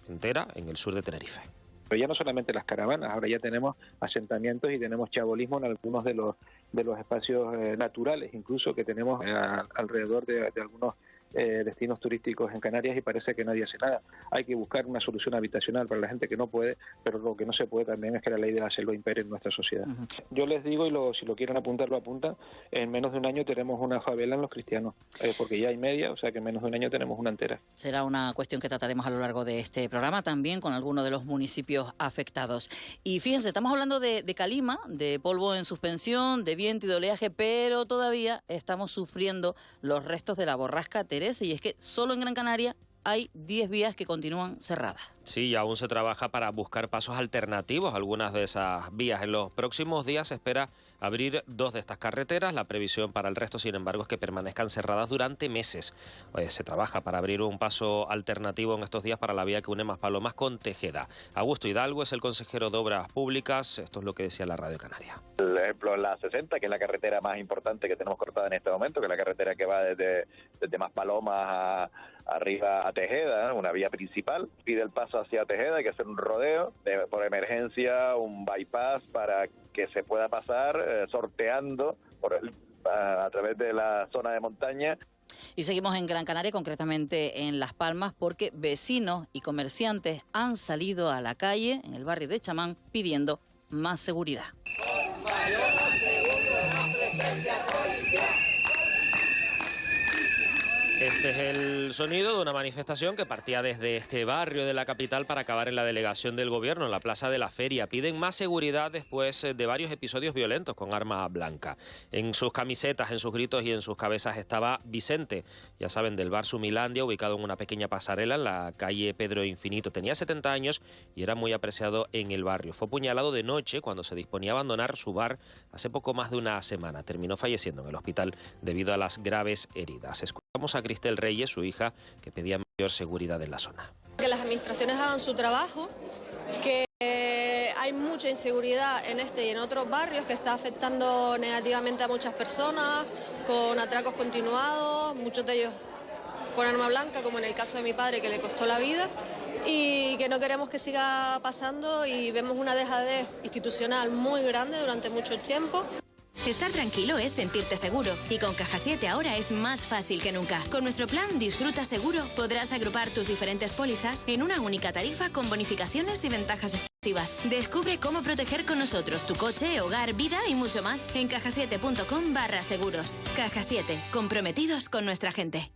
entera en el sur de Tenerife. Pero ya no solamente las caravanas, ahora ya tenemos asentamientos y tenemos chabolismo en algunos de los espacios naturales, incluso que tenemos alrededor de algunos destinos turísticos en Canarias, y parece que nadie hace nada. Hay que buscar una solución habitacional para la gente que no puede, pero lo que no se puede también es que la ley de la selva impere en nuestra sociedad. Yo les digo, y si lo quieren apuntar, lo apuntan, en menos de un año tenemos una favela en Los Cristianos, porque ya hay media, o sea que en menos de un año tenemos una entera. Será una cuestión que trataremos a lo largo de este programa, también con algunos de los municipios afectados. Y fíjense, estamos hablando de calima, de polvo en suspensión, de viento y de oleaje, pero todavía estamos sufriendo los restos de la borrasca Teresa, y es que solo en Gran Canaria hay 10 vías que continúan cerradas. Sí, y aún se trabaja para buscar pasos alternativos a algunas de esas vías. En los próximos días se espera abrir 2 de estas carreteras. La previsión para el resto, sin embargo, es que permanezcan cerradas durante meses. Se trabaja para abrir un paso alternativo en estos días para la vía que une Maspalomas con Tejeda. Augusto Hidalgo es el consejero de Obras Públicas. Esto es lo que decía la Radio Canaria. Por ejemplo, la 60, que es la carretera más importante que tenemos cortada en este momento, que es la carretera que va desde Maspalomas arriba a Tejeda, una vía principal, pide el paso hacia Tejeda, hay que hacer un rodeo, por emergencia, un bypass para que se pueda pasar sorteando a través de la zona de montaña. Y seguimos en Gran Canaria, concretamente en Las Palmas, porque vecinos y comerciantes han salido a la calle en el barrio de Chamán pidiendo más seguridad. Este es el sonido de una manifestación que partía desde este barrio de la capital para acabar en la delegación del gobierno, en la Plaza de la Feria. Piden más seguridad después de varios episodios violentos con arma blanca. En sus camisetas, en sus gritos y en sus cabezas estaba Vicente, ya saben, del bar Sumilandia, ubicado en una pequeña pasarela en la calle Pedro Infinito. Tenía 70 años y era muy apreciado en el barrio. Fue apuñalado de noche cuando se disponía a abandonar su bar hace poco más de una semana. Terminó falleciendo en el hospital debido a las graves heridas. Escuchamos a Cristel Reyes, su hija, que pedía mayor seguridad en la zona. Que las administraciones hagan su trabajo, que hay mucha inseguridad en este y en otros barrios que está afectando negativamente a muchas personas, con atracos continuados, muchos de ellos con arma blanca, como en el caso de mi padre, que le costó la vida, y que no queremos que siga pasando, y vemos una dejadez institucional muy grande durante mucho tiempo. Estar tranquilo es sentirte seguro, y con Caja 7 ahora es más fácil que nunca. Con nuestro plan Disfruta Seguro podrás agrupar tus diferentes pólizas en una única tarifa con bonificaciones y ventajas exclusivas. Descubre cómo proteger con nosotros tu coche, hogar, vida y mucho más en cajasiete.com/seguros. Caja 7, comprometidos con nuestra gente.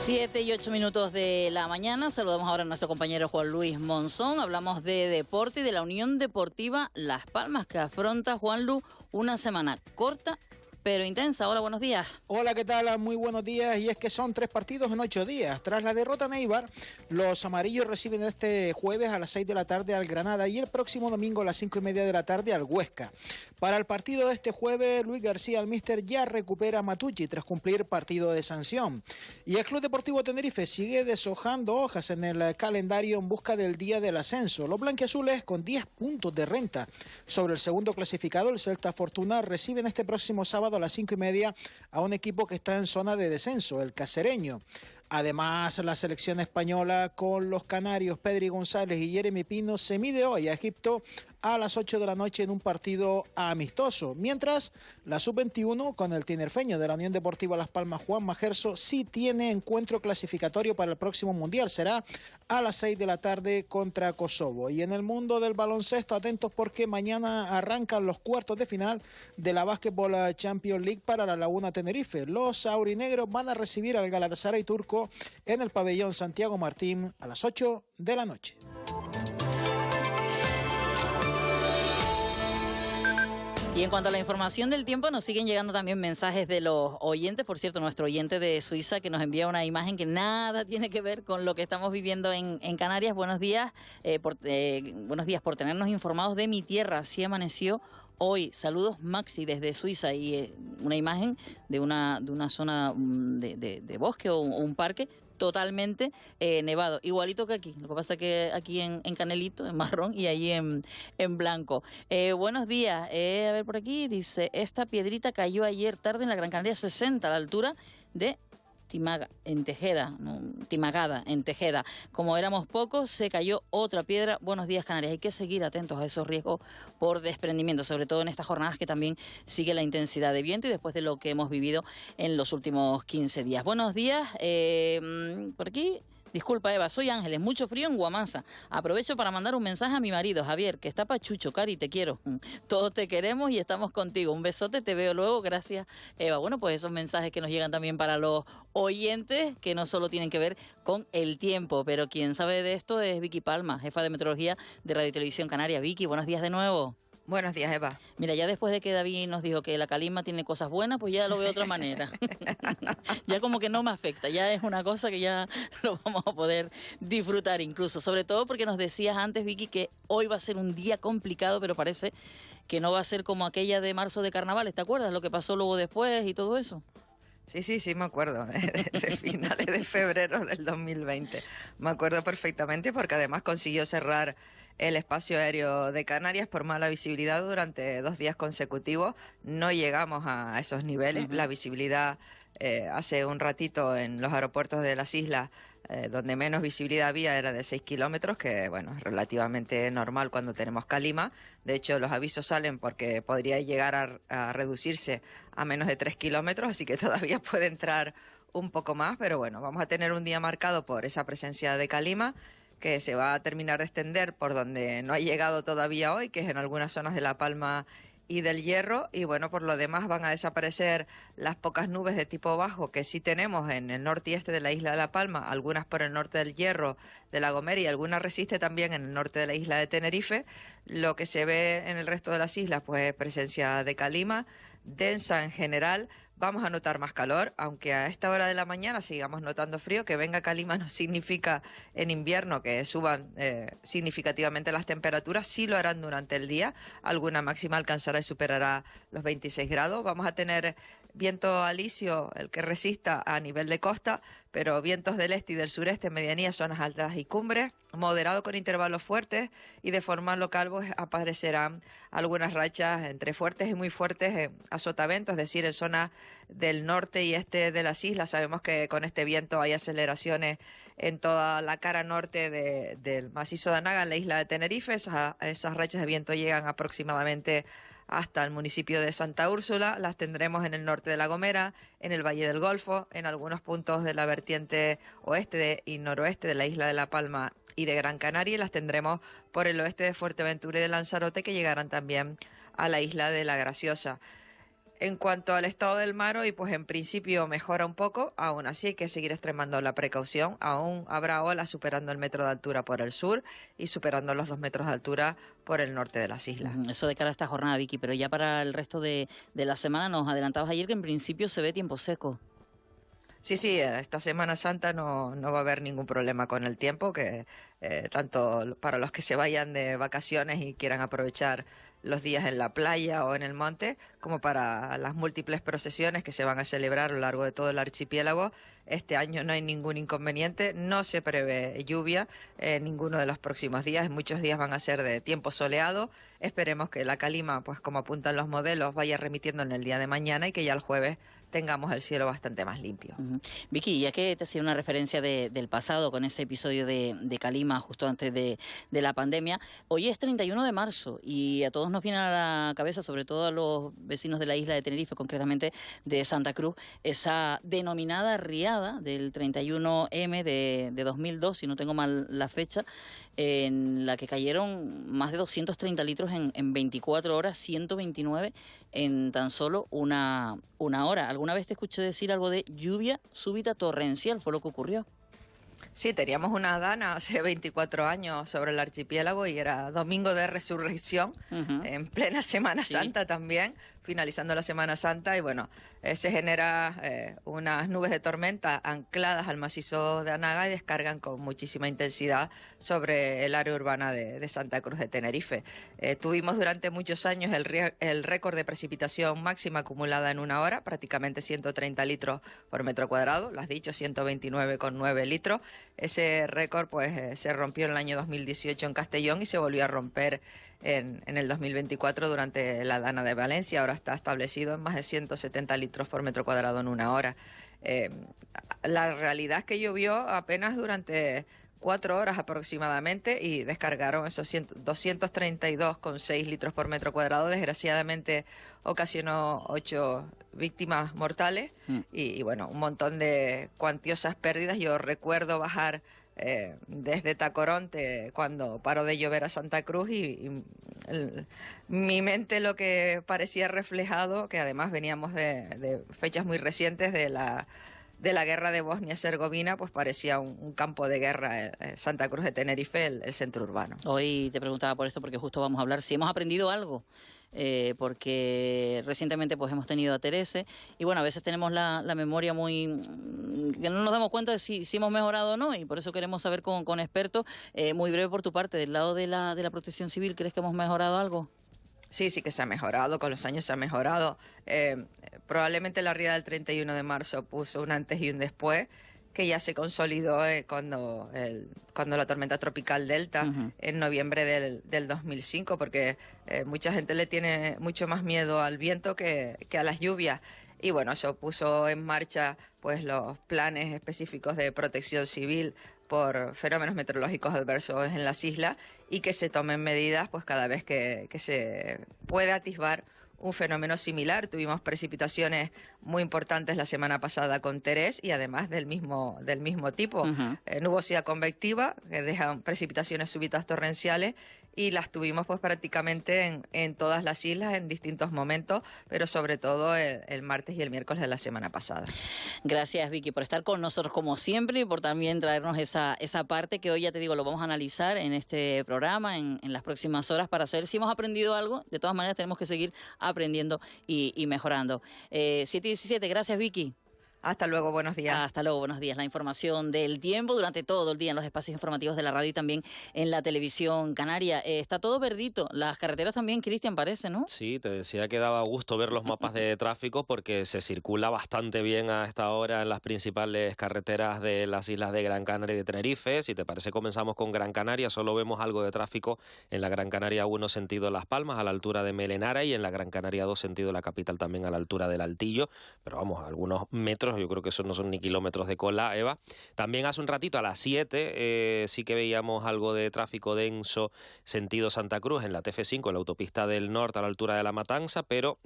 7 y 8 minutos de la mañana. Saludamos ahora a nuestro compañero Juan Luis Monzón. Hablamos de deporte y de la Unión Deportiva Las Palmas, que afronta, Juanlu, una semana corta pero intensa. Hola, buenos días. Hola, ¿qué tal? Muy buenos días. Y es que son 3 partidos en 8 días. Tras la derrota en Eibar, los amarillos reciben este jueves a las 6 de la tarde al Granada y el próximo domingo a las 5:30 de la tarde al Huesca. Para el partido de este jueves, Luis García, el míster, ya recupera a Matucci tras cumplir partido de sanción. Y el Club Deportivo Tenerife sigue deshojando hojas en el calendario en busca del día del ascenso. Los blanquiazules, con 10 puntos de renta sobre el segundo clasificado, el Celta Fortuna, reciben este próximo sábado a las 5:30 a un equipo que está en zona de descenso, el Cacereño. Además, la selección española con los canarios Pedri González y Jeremy Pino se mide hoy a Egipto a las 8 de la noche en un partido amistoso. Mientras, la Sub-21 con el tinerfeño de la Unión Deportiva Las Palmas, Juan Majerso, sí tiene encuentro clasificatorio para el próximo Mundial. Será a las 6 de la tarde contra Kosovo. Y en el mundo del baloncesto, atentos porque mañana arrancan los cuartos de final de la Basketball Champions League para la Laguna Tenerife. Los aurinegros van a recibir al Galatasaray turco en el pabellón Santiago Martín a las 8 de la noche. Y en cuanto a la información del tiempo, nos siguen llegando también mensajes de los oyentes. Por cierto, nuestro oyente de Suiza que nos envía una imagen que nada tiene que ver con lo que estamos viviendo en Canarias. Buenos días, buenos días por tenernos informados de mi tierra. Así amaneció hoy. Saludos, Maxi, desde Suiza. Y una imagen de una zona de bosque o un parque totalmente nevado, igualito que aquí. Lo que pasa es que aquí en Canelito, en marrón, y allí en blanco. Buenos días. A ver, por aquí dice, esta piedrita cayó ayer tarde en la Gran Canaria 60, a la altura de Timagada, en Tejeda. Como éramos pocos, se cayó otra piedra. Buenos días, Canarias. Hay que seguir atentos a esos riesgos por desprendimiento, sobre todo en estas jornadas que también sigue la intensidad de viento y después de lo que hemos vivido en los últimos 15 días. Buenos días. Por aquí... Disculpa, Eva, soy Ángeles, mucho frío en Guamasa. Aprovecho para mandar un mensaje a mi marido, Javier, que está pachucho. Cari, te quiero. Todos te queremos y estamos contigo. Un besote, te veo luego. Gracias, Eva. Bueno, pues esos mensajes que nos llegan también para los oyentes, que no solo tienen que ver con el tiempo, pero quien sabe de esto es Vicky Palma, jefa de meteorología de Radio y Televisión Canaria. Vicky, buenos días de nuevo. Buenos días, Eva. Mira, ya después de que David nos dijo que la calima tiene cosas buenas, pues ya lo veo de otra manera. Ya como que no me afecta, ya es una cosa que ya lo vamos a poder disfrutar incluso. Sobre todo porque nos decías antes, Vicky, que hoy va a ser un día complicado, pero parece que no va a ser como aquella de marzo de carnavales. ¿Te acuerdas lo que pasó luego después y todo eso? Sí, me acuerdo, de finales de febrero del 2020. Me acuerdo perfectamente porque además consiguió cerrar el espacio aéreo de Canarias por mala visibilidad durante 2 días consecutivos. No llegamos a esos niveles. La visibilidad hace un ratito en los aeropuertos de las islas, donde menos visibilidad había, era de 6 kilómetros, que bueno, es relativamente normal cuando tenemos calima. De hecho, los avisos salen porque podría llegar a reducirse a menos de 3 kilómetros, así que todavía puede entrar un poco más, pero bueno, vamos a tener un día marcado por esa presencia de calima, que se va a terminar de extender por donde no ha llegado todavía hoy, que es en algunas zonas de La Palma y del Hierro, y bueno, por lo demás van a desaparecer las pocas nubes de tipo bajo que sí tenemos en el norte y este de la isla de La Palma, algunas por el norte del Hierro, de La Gomera, y algunas resiste también en el norte de la isla de Tenerife. Lo que se ve en el resto de las islas, pues presencia de calima, densa en general. Vamos a notar más calor, aunque a esta hora de la mañana sigamos notando frío. Que venga calima no significa en invierno que suban significativamente las temperaturas. Sí lo harán durante el día. Alguna máxima alcanzará y superará los 26 grados. Vamos a tener viento alisio, el que resista a nivel de costa, pero vientos del este y del sureste, medianías, zonas altas y cumbres, moderado con intervalos fuertes, y de forma local pues aparecerán algunas rachas entre fuertes y muy fuertes a sotavento, es decir, en zonas del norte y este de las islas. Sabemos que con este viento hay aceleraciones en toda la cara norte del macizo de Anaga, en la isla de Tenerife. Esas rachas de viento llegan aproximadamente hasta el municipio de Santa Úrsula. Las tendremos en el norte de La Gomera, en el Valle del Golfo, en algunos puntos de la vertiente oeste y noroeste de la isla de La Palma y de Gran Canaria, y las tendremos por el oeste de Fuerteventura y de Lanzarote, que llegarán también a la isla de La Graciosa. En cuanto al estado del mar hoy, pues en principio mejora un poco, aún así hay que seguir extremando la precaución. Aún habrá olas superando el metro de altura por el sur y superando los 2 metros de altura por el norte de las islas. Eso de cara a esta jornada, Vicky, pero ya para el resto de la semana nos adelantabas ayer que en principio se ve tiempo seco. Sí, esta Semana Santa no va a haber ningún problema con el tiempo, que tanto para los que se vayan de vacaciones y quieran aprovechar los días en la playa o en el monte, como para las múltiples procesiones que se van a celebrar a lo largo de todo el archipiélago. Este año no hay ningún inconveniente, no se prevé lluvia en ninguno de los próximos días, muchos días van a ser de tiempo soleado. Esperemos que la calima, pues como apuntan los modelos, vaya remitiendo en el día de mañana y que ya el jueves tengamos el cielo bastante más limpio. Vicky, ya que te hacía una referencia del pasado con ese episodio de calima justo antes de la pandemia, hoy es 31 de marzo y a todos nos viene a la cabeza, sobre todo a los vecinos de la isla de Tenerife, concretamente de Santa Cruz, esa denominada riada del 31M de 2002, si no tengo mal la fecha, en la que cayeron más de 230 litros en 24 horas, 129 en tan solo una hora. ¿Alguna vez te escuché decir algo de lluvia súbita torrencial? ¿Fue lo que ocurrió? Sí, teníamos una dana hace 24 años sobre el archipiélago y era Domingo de Resurrección, en plena Semana Santa también, finalizando la Semana Santa, y bueno, se genera unas nubes de tormenta ancladas al macizo de Anaga y descargan con muchísima intensidad sobre el área urbana de Santa Cruz de Tenerife. Tuvimos durante muchos años el récord de precipitación máxima acumulada en una hora, prácticamente 130 litros por metro cuadrado, lo has dicho, 129,9 litros. Ese récord pues se rompió en el año 2018 en Castellón y se volvió a romper en el 2024 durante la dana de Valencia. Ahora está establecido en más de 170 litros por metro cuadrado en una hora. La realidad es que llovió apenas durante 4 horas aproximadamente y descargaron esos 232,6 litros por metro cuadrado. Desgraciadamente ocasionó 8 víctimas mortales y bueno, un montón de cuantiosas pérdidas. Yo recuerdo bajar desde Tacoronte cuando paró de llover a Santa Cruz y mi mente lo que parecía reflejado, que además veníamos de fechas muy recientes de la guerra de Bosnia-Herzegovina, pues parecía un campo de guerra, Santa Cruz de Tenerife, el centro urbano. Hoy te preguntaba por esto porque justo vamos a hablar si hemos aprendido algo, porque recientemente pues hemos tenido a Terese y bueno, a veces tenemos la memoria muy... que no nos damos cuenta de si hemos mejorado o no, y por eso queremos saber con expertos. Muy breve por tu parte, del lado de la protección civil, ¿crees que hemos mejorado algo? Sí que se ha mejorado, con los años se ha mejorado. Probablemente la riada del 31 de marzo puso un antes y un después, que ya se consolidó cuando la tormenta tropical Delta, en noviembre del 2005, porque mucha gente le tiene mucho más miedo al viento que a las lluvias. Y bueno, eso puso en marcha pues los planes específicos de protección civil por fenómenos meteorológicos adversos en las islas y que se tomen medidas pues cada vez que se pueda atisbar un fenómeno similar. Tuvimos precipitaciones muy importantes la semana pasada con Terés y además del mismo tipo. Nubosidad convectiva, que dejan precipitaciones súbitas torrenciales, y las tuvimos pues prácticamente en todas las islas en distintos momentos, pero sobre todo el martes y el miércoles de la semana pasada. Gracias, Vicky, por estar con nosotros como siempre y por también traernos esa parte que hoy, ya te digo, lo vamos a analizar en este programa en las próximas horas para saber si hemos aprendido algo. De todas maneras tenemos que seguir aprendiendo y mejorando. 7:17, gracias, Vicky. Hasta luego, buenos días. Hasta luego, buenos días. La información del tiempo durante todo el día en los espacios informativos de la radio y también en la televisión canaria. Está todo verdito. Las carreteras también, Cristian, parece, ¿no? Sí, te decía que daba gusto ver los mapas de tráfico porque se circula bastante bien a esta hora en las principales carreteras de las islas de Gran Canaria y de Tenerife. Si te parece, comenzamos con Gran Canaria. Solo vemos algo de tráfico en la Gran Canaria 1 sentido Las Palmas, a la altura de Melenara, y en la Gran Canaria 2 sentido la capital también a la altura del Altillo. Pero vamos, algunos metros kilómetros, yo creo que eso no son ni kilómetros de cola, Eva. También hace un ratito, a las 7, sí que veíamos algo de tráfico denso sentido Santa Cruz en la TF5, en la autopista del norte a la altura de La Matanza, pero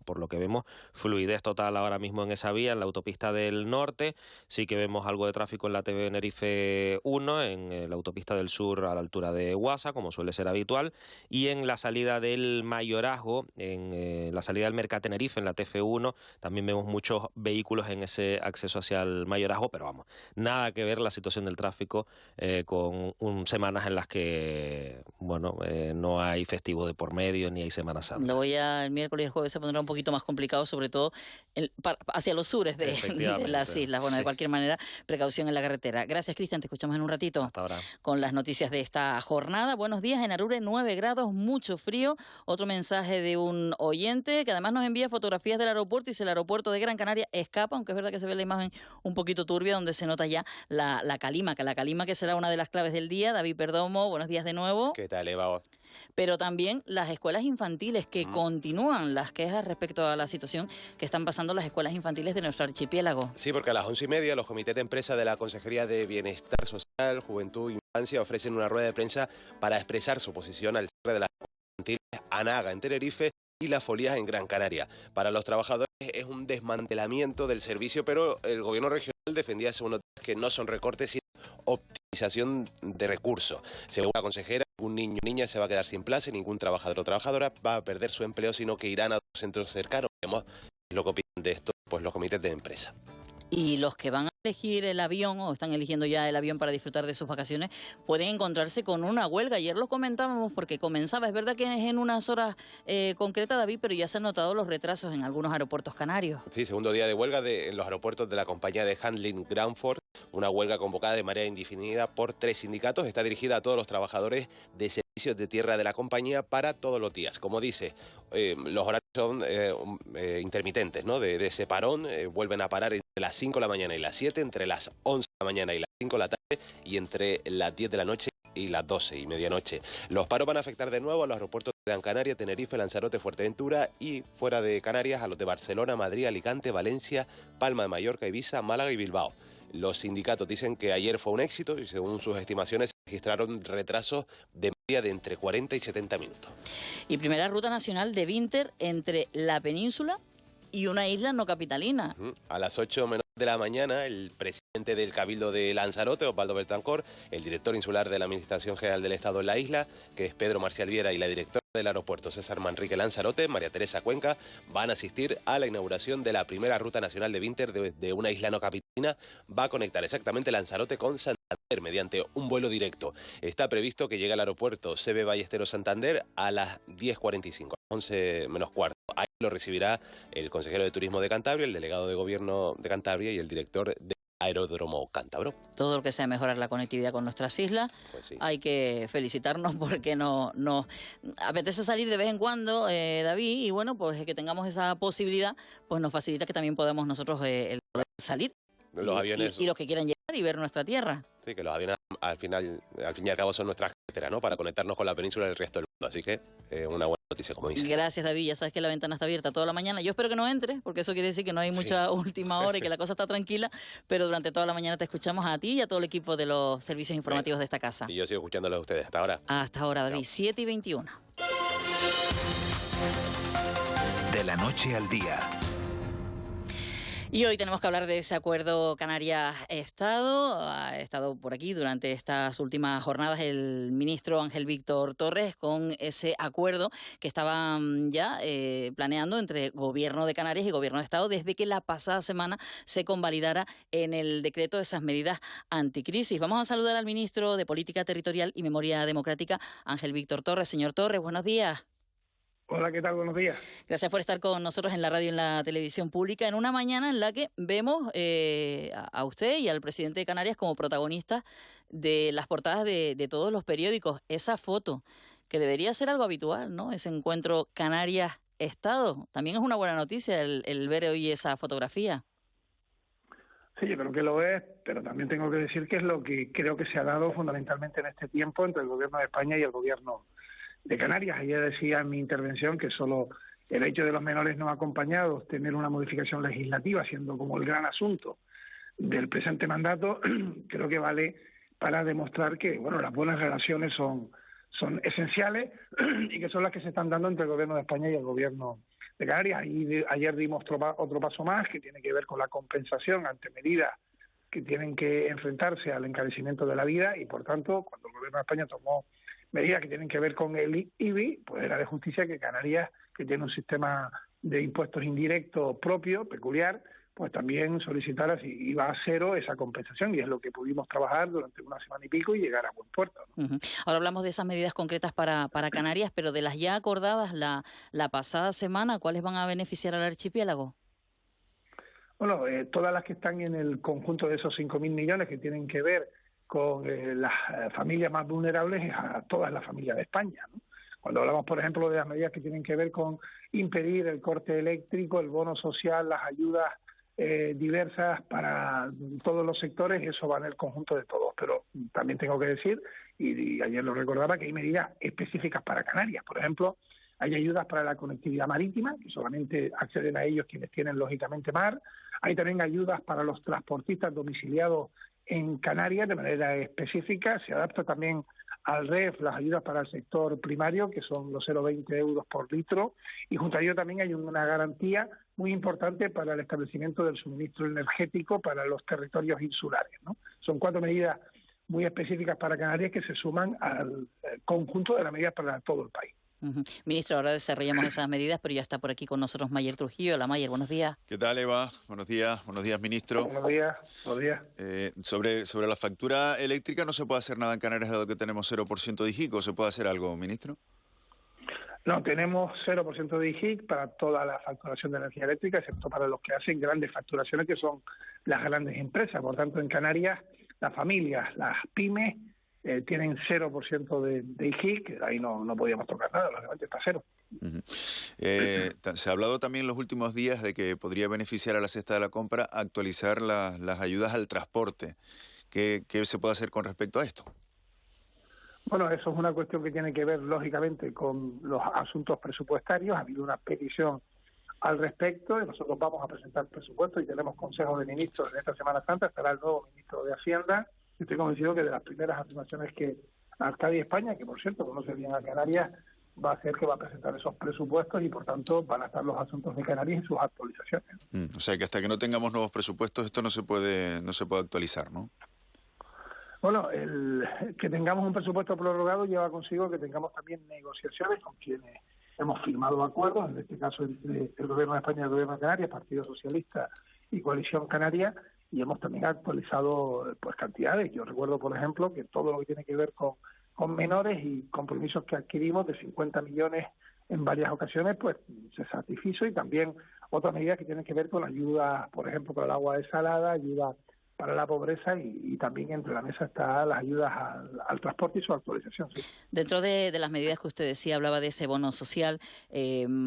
por lo que vemos, fluidez total ahora mismo en esa vía, en la autopista del norte. Sí que vemos algo de tráfico en la Tenerife 1, en la autopista del sur a la altura de Guasa, como suele ser habitual, y en la salida del Mayorazgo, en la salida del Mercatenerife, en la TF1, también vemos muchos vehículos en ese acceso hacia el Mayorazgo, pero vamos, nada que ver la situación del tráfico con semanas en las que, bueno, no hay festivo de por medio ni hay Semana Santa. El miércoles y el jueves se pondrá un poquito más complicado, sobre todo hacia los sures de las islas. Bueno, de cualquier manera, precaución en la carretera. Gracias, Cristian, te escuchamos en un ratito. Hasta ahora. Con las noticias de esta jornada. Buenos días, en Arure 9 grados, mucho frío. Otro mensaje de un oyente que además nos envía fotografías del aeropuerto y dice: el aeropuerto de Gran Canaria escapa, aunque es verdad que se ve la imagen un poquito turbia, donde se nota ya la calima que será una de las claves del día. David Perdomo, buenos días de nuevo. ¿Qué tal, Eva? Pero también las escuelas infantiles, que continúan las quejas respecto a la situación que están pasando las escuelas infantiles de nuestro archipiélago. Sí, porque a las 11:30 los comités de empresa de la Consejería de Bienestar Social, Juventud e Infancia ofrecen una rueda de prensa para expresar su posición al cierre de las escuelas infantiles Anaga en Tenerife y Las Folías en Gran Canaria. Para los trabajadores es un desmantelamiento del servicio, pero el gobierno regional defendía hace unos días que no son recortes, sino optimización de recursos. Según la consejera, ningún niño o niña se va a quedar sin plaza, ningún trabajador o trabajadora va a perder su empleo, sino que irán a los centros cercanos. Veremos lo que opinan de esto pues los comités de empresa. Y los que van a elegir el avión o están eligiendo ya el avión para disfrutar de sus vacaciones pueden encontrarse con una huelga. Ayer lo comentábamos porque comenzaba, es verdad que es en unas horas concretas, David, pero ya se han notado los retrasos en algunos aeropuertos canarios. Sí, segundo día de huelga en los aeropuertos de la compañía de handling Granford, una huelga convocada de manera indefinida por 3 sindicatos. Está dirigida a todos los trabajadores de servicios de tierra de la compañía para todos los días. Como dice, los horarios son intermitentes, ¿no? De ese parón vuelven a parar entre las 5 de la mañana y las 7, entre las 11 de la mañana y las 5 de la tarde y entre las 10 de la noche y las 12 y medianoche. Los paros van a afectar de nuevo a los aeropuertos de Gran Canaria, Tenerife, Lanzarote, Fuerteventura y fuera de Canarias a los de Barcelona, Madrid, Alicante, Valencia, Palma de Mallorca, Ibiza, Málaga y Bilbao. Los sindicatos dicen que ayer fue un éxito y según sus estimaciones se registraron retrasos de media de entre 40 y 70 minutos. Y primera ruta nacional de Vinter entre la península y una isla no capitalina. A las 8 menos de la mañana, el presidente del Cabildo de Lanzarote, Osvaldo Betancor, el director insular de la Administración General del Estado en la isla, que es Pedro Marcial Viera, y la directora del aeropuerto, César Manrique Lanzarote, María Teresa Cuenca, van a asistir a la inauguración de la primera ruta nacional de Vinter de una isla no capitalina. Va a conectar exactamente Lanzarote con Santander mediante un vuelo directo. Está previsto que llegue al aeropuerto CB Ballesteros Santander a las 10:45, 11 menos cuarto. Ahí lo recibirá el consejero de Turismo de Cantabria, el delegado de Gobierno de Cantabria y el director de Aeródromo Cántabro. Todo lo que sea mejorar la conectividad con nuestras islas, pues sí. Hay que felicitarnos porque nos apetece salir de vez en cuando, David, y bueno, pues que tengamos esa posibilidad, pues nos facilita que también podamos nosotros el poder salir. Los aviones. Y los que quieran llegar y ver nuestra tierra. Sí, que los aviones al fin y al cabo son nuestras carreteras, ¿no? Para conectarnos con la península y el resto del mundo. Así que una buena noticia, como dice. Gracias, David. Ya sabes que la ventana está abierta toda la mañana. Yo espero que no entres, porque eso quiere decir que no hay mucha última hora y que la cosa está tranquila, pero durante toda la mañana te escuchamos a ti y a todo el equipo de los servicios informativos de esta casa. Y yo sigo escuchándolos a ustedes. Hasta ahora. Hasta ahora, David. 7:21. De la noche al día. Y hoy tenemos que hablar de ese acuerdo Canarias-Estado. Ha estado por aquí durante estas últimas jornadas el ministro Ángel Víctor Torres con ese acuerdo que estaban ya planeando entre Gobierno de Canarias y Gobierno de Estado desde que la pasada semana se convalidara en el decreto esas medidas anticrisis. Vamos a saludar al ministro de Política Territorial y Memoria Democrática, Ángel Víctor Torres. Señor Torres, buenos días. Hola, ¿qué tal? Buenos días. Gracias por estar con nosotros en la radio y en la televisión pública en una mañana en la que vemos a usted y al presidente de Canarias como protagonistas de las portadas de todos los periódicos. Esa foto, que debería ser algo habitual, ¿no? Ese encuentro Canarias-Estado. También es una buena noticia el ver hoy esa fotografía. Sí, yo creo que lo es, pero también tengo que decir que es lo que creo que se ha dado fundamentalmente en este tiempo entre el Gobierno de España y el Gobierno de Canarias. Ayer decía en mi intervención que solo el hecho de los menores no acompañados, tener una modificación legislativa, siendo como el gran asunto del presente mandato, creo que vale para demostrar que, bueno, las buenas relaciones son esenciales y que son las que se están dando entre el Gobierno de España y el Gobierno de Canarias. Y ayer dimos otro paso más, que tiene que ver con la compensación ante medidas que tienen que enfrentarse al encarecimiento de la vida, y por tanto, cuando el Gobierno de España tomó medidas que tienen que ver con el IBI, pues era de justicia que Canarias, que tiene un sistema de impuestos indirectos propio, peculiar, pues también solicitara, si iba a cero, esa compensación, y es lo que pudimos trabajar durante una semana y pico y llegar a buen puerto, ¿no? Ahora hablamos de esas medidas concretas para Canarias, pero de las ya acordadas la pasada semana, ¿cuáles van a beneficiar al archipiélago? Bueno, todas las que están en el conjunto de esos 5.000 millones que tienen que ver con las familias más vulnerables, es a todas las familias de España, ¿no? Cuando hablamos, por ejemplo, de las medidas que tienen que ver con impedir el corte eléctrico, el bono social, las ayudas diversas para todos los sectores, eso va en el conjunto de todos. Pero también tengo que decir, y ayer lo recordaba, que hay medidas específicas para Canarias. Por ejemplo, hay ayudas para la conectividad marítima, que solamente acceden a ellos quienes tienen, lógicamente, mar. Hay también ayudas para los transportistas domiciliados en Canarias de manera específica. Se adapta también al REF las ayudas para el sector primario, que son los 0,20 euros por litro, y junto a ello también hay una garantía muy importante para el establecimiento del suministro energético para los territorios insulares, ¿no? Son 4 medidas muy específicas para Canarias que se suman al conjunto de las medidas para todo el país. Ministro, ahora desarrollamos esas medidas, pero ya está por aquí con nosotros Mayer Trujillo. Hola, Mayer, buenos días. ¿Qué tal, Eva? Buenos días, ministro. Buenos días. Sobre la factura eléctrica, ¿no se puede hacer nada en Canarias dado que tenemos 0% de IGIC, o se puede hacer algo, ministro? No, tenemos 0% de IGIC para toda la facturación de energía eléctrica, excepto para los que hacen grandes facturaciones, que son las grandes empresas. Por tanto, en Canarias, las familias, las pymes, tienen 0% de IGIC, ahí no podíamos tocar nada, lógicamente está cero. Se ha hablado también en los últimos días de que podría beneficiar a la cesta de la compra actualizar las ayudas al transporte. ¿Qué se puede hacer con respecto a esto? Bueno, eso es una cuestión que tiene que ver, lógicamente, con los asuntos presupuestarios. Ha habido una petición al respecto y nosotros vamos a presentar presupuestos y tenemos Consejo de Ministros en esta Semana Santa. Estará el nuevo ministro de Hacienda. Estoy convencido que de las primeras afirmaciones que Arcadia España, que por cierto conoce bien a Canarias, va a ser que va a presentar esos presupuestos y por tanto van a estar los asuntos de Canarias y sus actualizaciones. O sea que hasta que no tengamos nuevos presupuestos esto no se puede actualizar, ¿no? Bueno, el que tengamos un presupuesto prorrogado lleva consigo que tengamos también negociaciones con quienes hemos firmado acuerdos, en este caso entre el Gobierno de España y el Gobierno de Canarias, Partido Socialista y Coalición Canaria, y hemos también actualizado pues cantidades. Yo recuerdo, por ejemplo, que todo lo que tiene que ver con menores y compromisos que adquirimos de 50 millones en varias ocasiones, pues se satisfizo, y también otras medidas que tienen que ver con ayuda, por ejemplo, para el agua desalada, ayuda para la pobreza, y también entre la mesa están las ayudas al transporte y su actualización. Sí. Dentro de las medidas que usted decía, hablaba de ese bono social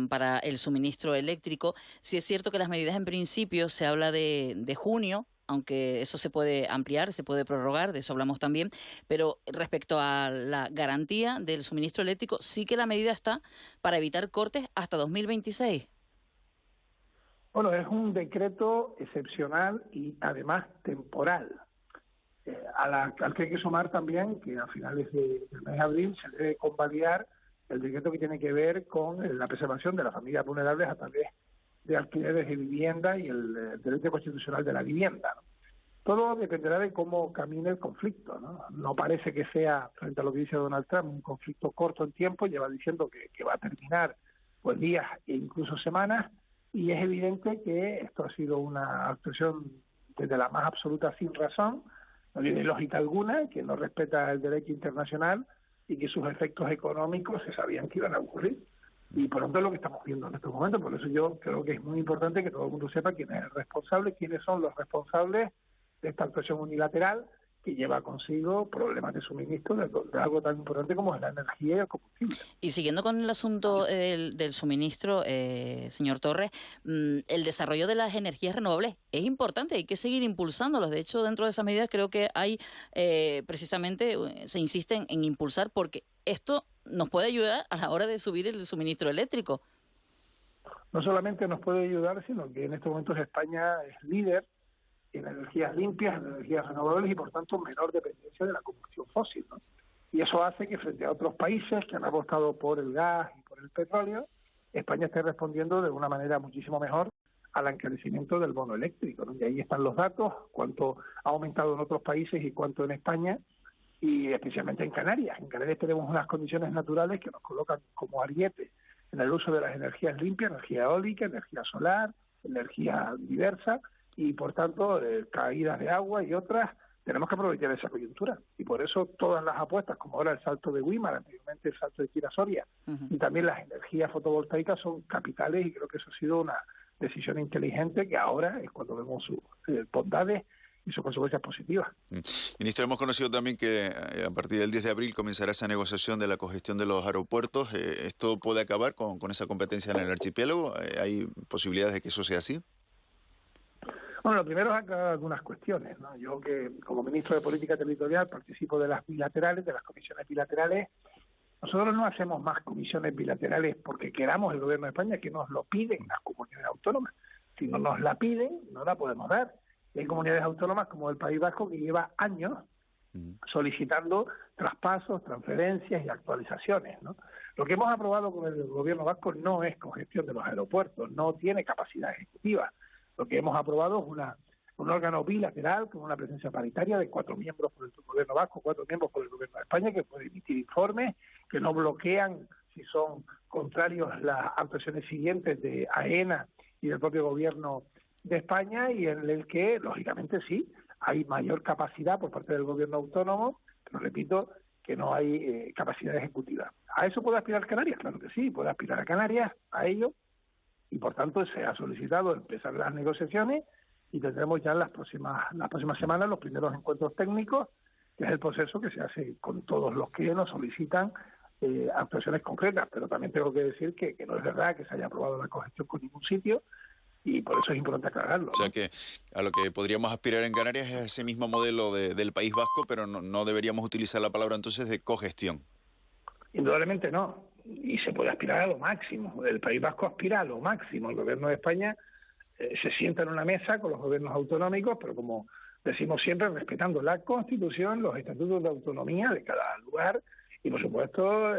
para el suministro eléctrico. Sí es cierto que las medidas en principio se habla de junio, aunque eso se puede ampliar, se puede prorrogar, de eso hablamos también, pero respecto a la garantía del suministro eléctrico, sí que la medida está para evitar cortes hasta 2026. Bueno, es un decreto excepcional y además temporal, al que hay que sumar también que a finales del mes de abril se debe convalidar el decreto que tiene que ver con la preservación de las familias vulnerables a través de alquileres de vivienda y el derecho constitucional de la vivienda, ¿no? Todo dependerá de cómo camine el conflicto, ¿no? No parece que sea, frente a lo que dice Donald Trump, un conflicto corto en tiempo. Lleva diciendo que va a terminar pues días e incluso semanas, y es evidente que esto ha sido una actuación desde la más absoluta sin razón, no tiene lógica alguna, que no respeta el derecho internacional y que sus efectos económicos se sabían que iban a ocurrir. Y por lo tanto es lo que estamos viendo en estos momentos. Por eso yo creo que es muy importante que todo el mundo sepa quién es el responsable, quiénes son los responsables de esta actuación unilateral que lleva consigo problemas de suministro de algo tan importante como es la energía y el combustible. Y siguiendo con el asunto del suministro, señor Torres, el desarrollo de las energías renovables es importante, hay que seguir impulsándolos. De hecho, dentro de esas medidas creo que hay, precisamente, se insiste en impulsar, porque esto nos puede ayudar a la hora de subir el suministro eléctrico. no solamente nos puede ayudar, sino que en estos momentos España es líder en energías limpias, en energías renovables y por tanto menor dependencia de la combustión fósil, ¿no? Y eso hace que frente a otros países que han apostado por el gas y por el petróleo, España esté respondiendo de una manera muchísimo mejor al encarecimiento del bono eléctrico, ¿no? Y ahí están los datos, cuánto ha aumentado en otros países y cuánto en España, y especialmente en Canarias. En Canarias tenemos unas condiciones naturales que nos colocan como ariete en el uso de las energías limpias, energía eólica, energía solar, energía diversa, y por tanto caídas de agua y otras. Tenemos que aprovechar esa coyuntura, y por eso todas las apuestas, como ahora el salto de Güímar, anteriormente el salto de Kira-Soria, y también las energías fotovoltaicas son capitales, y creo que eso ha sido una decisión inteligente, que ahora es cuando vemos sus bondades y sus consecuencias positivas. Ministro, hemos conocido también que a partir del 10 de abril comenzará esa negociación de la cogestión de los aeropuertos. ¿Esto puede acabar con esa competencia en el archipiélago? ¿Hay posibilidades de que eso sea así? Bueno, lo primero es aclarar algunas cuestiones, ¿no? Yo, que como ministro de Política Territorial participo de las bilaterales, de las comisiones bilaterales. Nosotros no hacemos más comisiones bilaterales porque queramos el Gobierno de España, que nos lo piden las comunidades autónomas. Si no nos la piden, no la podemos dar. Y hay comunidades autónomas como el País Vasco que lleva años solicitando traspasos, transferencias y actualizaciones, ¿no? Lo que hemos aprobado con el Gobierno vasco no es cogestión de los aeropuertos, no tiene capacidad ejecutiva. Lo que hemos aprobado es un órgano bilateral con una presencia paritaria de 4 miembros por el Gobierno vasco, 4 miembros por el Gobierno de España, que puede emitir informes, que no bloquean si son contrarios las actuaciones siguientes de AENA y del propio Gobierno de España, y en el que, lógicamente, sí, hay mayor capacidad por parte del Gobierno autónomo, pero repito, que no hay capacidad ejecutiva. ¿A eso puede aspirar Canarias? Claro que sí, puede aspirar a Canarias, a ello, y por tanto se ha solicitado empezar las negociaciones, y tendremos ya en las próximas semanas los primeros encuentros técnicos, que es el proceso que se hace con todos los que nos solicitan actuaciones concretas. Pero también tengo que decir que no es verdad que se haya aprobado la cogestión con ningún sitio, y por eso es importante aclararlo, ¿no? O sea que a lo que podríamos aspirar en Canarias es ese mismo modelo del País Vasco, pero no deberíamos utilizar la palabra entonces de cogestión. Indudablemente no, y se puede aspirar a lo máximo. El País Vasco aspira a lo máximo. El Gobierno de España se sienta en una mesa con los gobiernos autonómicos, pero como decimos siempre, respetando la Constitución, los estatutos de autonomía de cada lugar, y por supuesto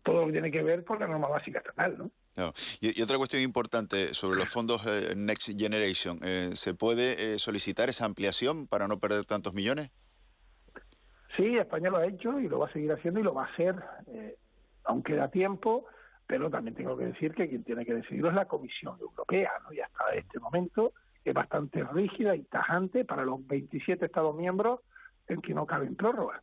todo lo que tiene que ver con la norma básica estatal, ¿no? No. Y otra cuestión importante sobre los fondos Next Generation, ¿se puede solicitar esa ampliación para no perder tantos millones? Sí, España lo ha hecho y lo va a seguir haciendo y lo va a hacer, aunque da tiempo, pero también tengo que decir que quien tiene que decidirlo es la Comisión Europea, ¿no? Y hasta este momento es bastante rígida y tajante para los 27 Estados miembros en que no caben prórrogas.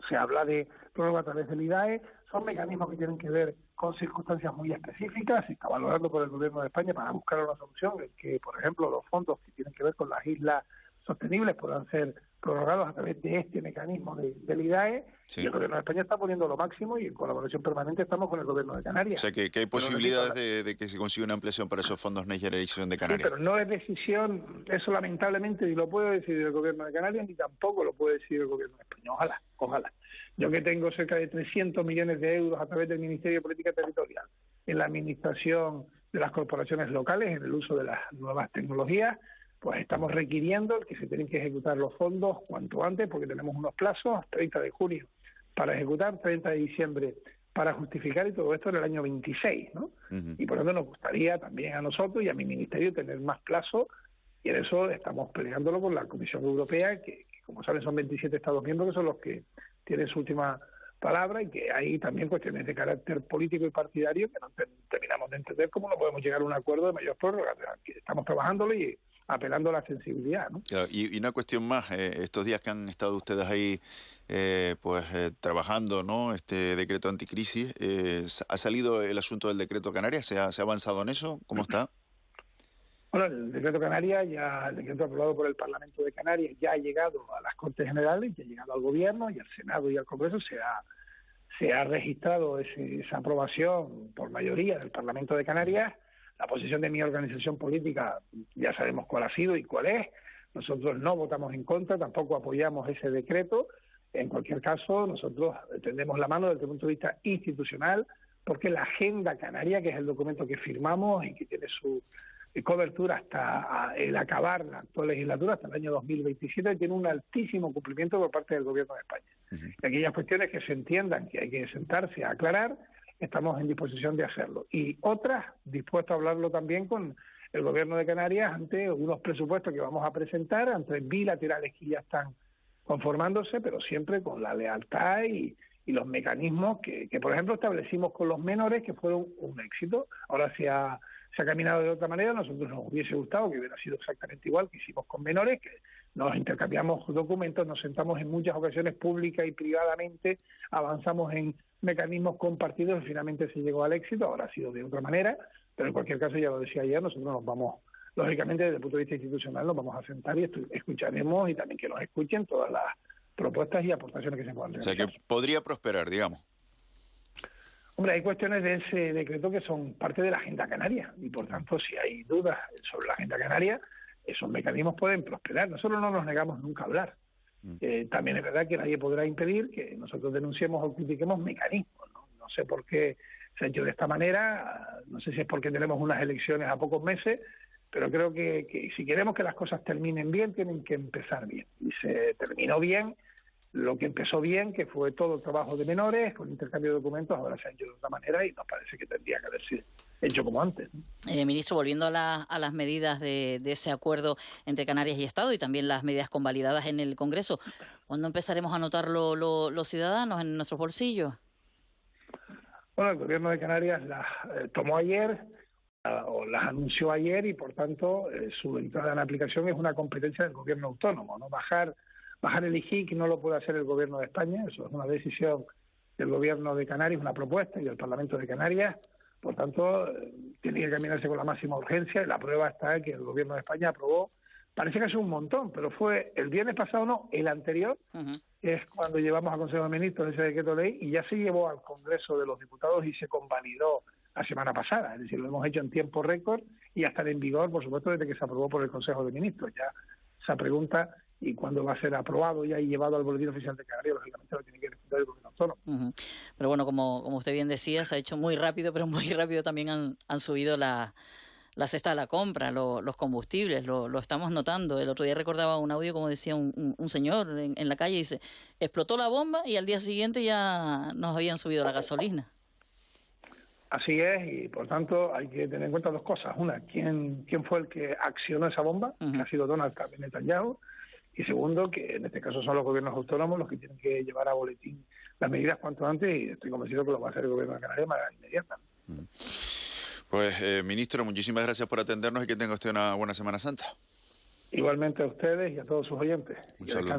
Se habla de prórroga a través del IDAE, son mecanismos que tienen que ver con circunstancias muy específicas. Se está valorando por el Gobierno de España para buscar una solución en que, por ejemplo, los fondos que tienen que ver con las islas sostenibles puedan ser prorrogados a través de este mecanismo del IDAE. Sí. Y el Gobierno de España está poniendo lo máximo, y en colaboración permanente estamos con el Gobierno de Canarias. O sea, que hay posibilidades de que se consiga una ampliación para esos fondos Next Generation de Canarias. Sí, pero no es decisión, eso lamentablemente ni lo puede decidir el Gobierno de Canarias, ni tampoco lo puede decidir el Gobierno de España. Ojalá. Yo, que tengo cerca de 300 millones de euros a través del Ministerio de Política Territorial en la administración de las corporaciones locales, en el uso de las nuevas tecnologías, pues estamos requiriendo que se tienen que ejecutar los fondos cuanto antes, porque tenemos unos plazos, 30 de junio para ejecutar, 30 de diciembre para justificar, y todo esto en el año 26, ¿no? Y por lo tanto nos gustaría también a nosotros y a mi ministerio tener más plazo, y en eso estamos peleándolo con la Comisión Europea, que como saben son 27 Estados miembros que son los que tienen su última palabra, y que hay también cuestiones de carácter político y partidario que no terminamos de entender cómo no podemos llegar a un acuerdo de mayor prórroga. Que estamos trabajándolo y apelando a la sensibilidad, ¿no? Claro, y una cuestión más, estos días que han estado ustedes ahí trabajando, ¿no? Este decreto anticrisis, ¿ha salido el asunto del decreto Canarias? ¿Se ha avanzado en eso? ¿Cómo está? Bueno, el decreto Canarias, el decreto aprobado por el Parlamento de Canarias ya ha llegado a las Cortes Generales, ya ha llegado al Gobierno y al Senado y al Congreso. Se ha registrado esa aprobación por mayoría del Parlamento de Canarias. La posición de mi organización política ya sabemos cuál ha sido y cuál es. Nosotros no votamos en contra, tampoco apoyamos ese decreto. En cualquier caso, nosotros tendemos la mano desde el punto de vista institucional porque la Agenda Canaria, que es el documento que firmamos y que tiene su cobertura hasta el acabar la actual legislatura, hasta el año 2027, tiene un altísimo cumplimiento por parte del Gobierno de España. Y aquellas cuestiones que se entiendan que hay que sentarse a aclarar, estamos en disposición de hacerlo. Y otras, dispuestos a hablarlo también con el Gobierno de Canarias ante unos presupuestos que vamos a presentar, ante bilaterales que ya están conformándose, pero siempre con la lealtad y los mecanismos que, por ejemplo, establecimos con los menores, que fueron un éxito. Ahora se ha caminado de otra manera. Nosotros nos hubiese gustado que hubiera sido exactamente igual que hicimos con menores, que nos intercambiamos documentos, nos sentamos en muchas ocasiones pública y privadamente, avanzamos en mecanismos compartidos y finalmente se llegó al éxito. Ahora ha sido de otra manera, pero en cualquier caso, ya lo decía ayer, nosotros nos vamos, lógicamente, desde el punto de vista institucional, nos vamos a sentar y escucharemos, y también que nos escuchen todas las propuestas y aportaciones que se puedan realizar. O sea, que podría prosperar, digamos. Hombre, hay cuestiones de ese decreto que son parte de la Agenda Canaria, y por tanto, si hay dudas sobre la Agenda Canaria, esos mecanismos pueden prosperar. Nosotros no nos negamos nunca a hablar. También es verdad que nadie podrá impedir que nosotros denunciemos o critiquemos mecanismos, ¿no? No sé por qué se ha hecho de esta manera, no sé si es porque tenemos unas elecciones a pocos meses, pero creo que si queremos que las cosas terminen bien, tienen que empezar bien. Y se terminó bien lo que empezó bien, que fue todo el trabajo de menores, con intercambio de documentos. Ahora se ha hecho de otra manera y nos parece que tendría que haberse hecho como antes. Ministro, volviendo a las medidas de ese acuerdo entre Canarias y Estado y también las medidas convalidadas en el Congreso, ¿cuándo empezaremos a notarlo los ciudadanos en nuestros bolsillos? Bueno, el Gobierno de Canarias las tomó ayer, o las anunció ayer, y por tanto su entrada en aplicación es una competencia del Gobierno autónomo, ¿no? Bajar el IGIC no lo puede hacer el Gobierno de España, eso es una decisión del Gobierno de Canarias, una propuesta, y del Parlamento de Canarias. Por tanto, tiene que caminarse con la máxima urgencia, y la prueba está que el Gobierno de España aprobó, parece que es un montón, pero fue el viernes pasado, no, el anterior, que es cuando llevamos al Consejo de Ministros ese decreto de ley, y ya se llevó al Congreso de los Diputados y se convalidó la semana pasada. Es decir, lo hemos hecho en tiempo récord y ya está en vigor, por supuesto, desde que se aprobó por el Consejo de Ministros. Ya esa pregunta, y cuándo va a ser aprobado ya y llevado al Boletín Oficial de Canarias, lógicamente lo tiene que respetar el Gobierno autónomo. Pero bueno, como usted bien decía, se ha hecho muy rápido, pero muy rápido también han subido la cesta de la compra, los combustibles, lo estamos notando. El otro día recordaba un audio, como decía un señor en la calle, dice, explotó la bomba y al día siguiente ya nos habían subido la gasolina. Así es, y por tanto hay que tener en cuenta dos cosas. Una, ¿quién fue el que accionó esa bomba? Que ha sido Donald Trump y Netanyahu. Y segundo, que en este caso son los gobiernos autónomos los que tienen que llevar a boletín las medidas cuanto antes, y estoy convencido que lo va a hacer el Gobierno de Canarias de manera inmediata. Pues, ministro, muchísimas gracias por atendernos y que tenga usted una buena Semana Santa. Igualmente a ustedes y a todos sus oyentes. Un saludo.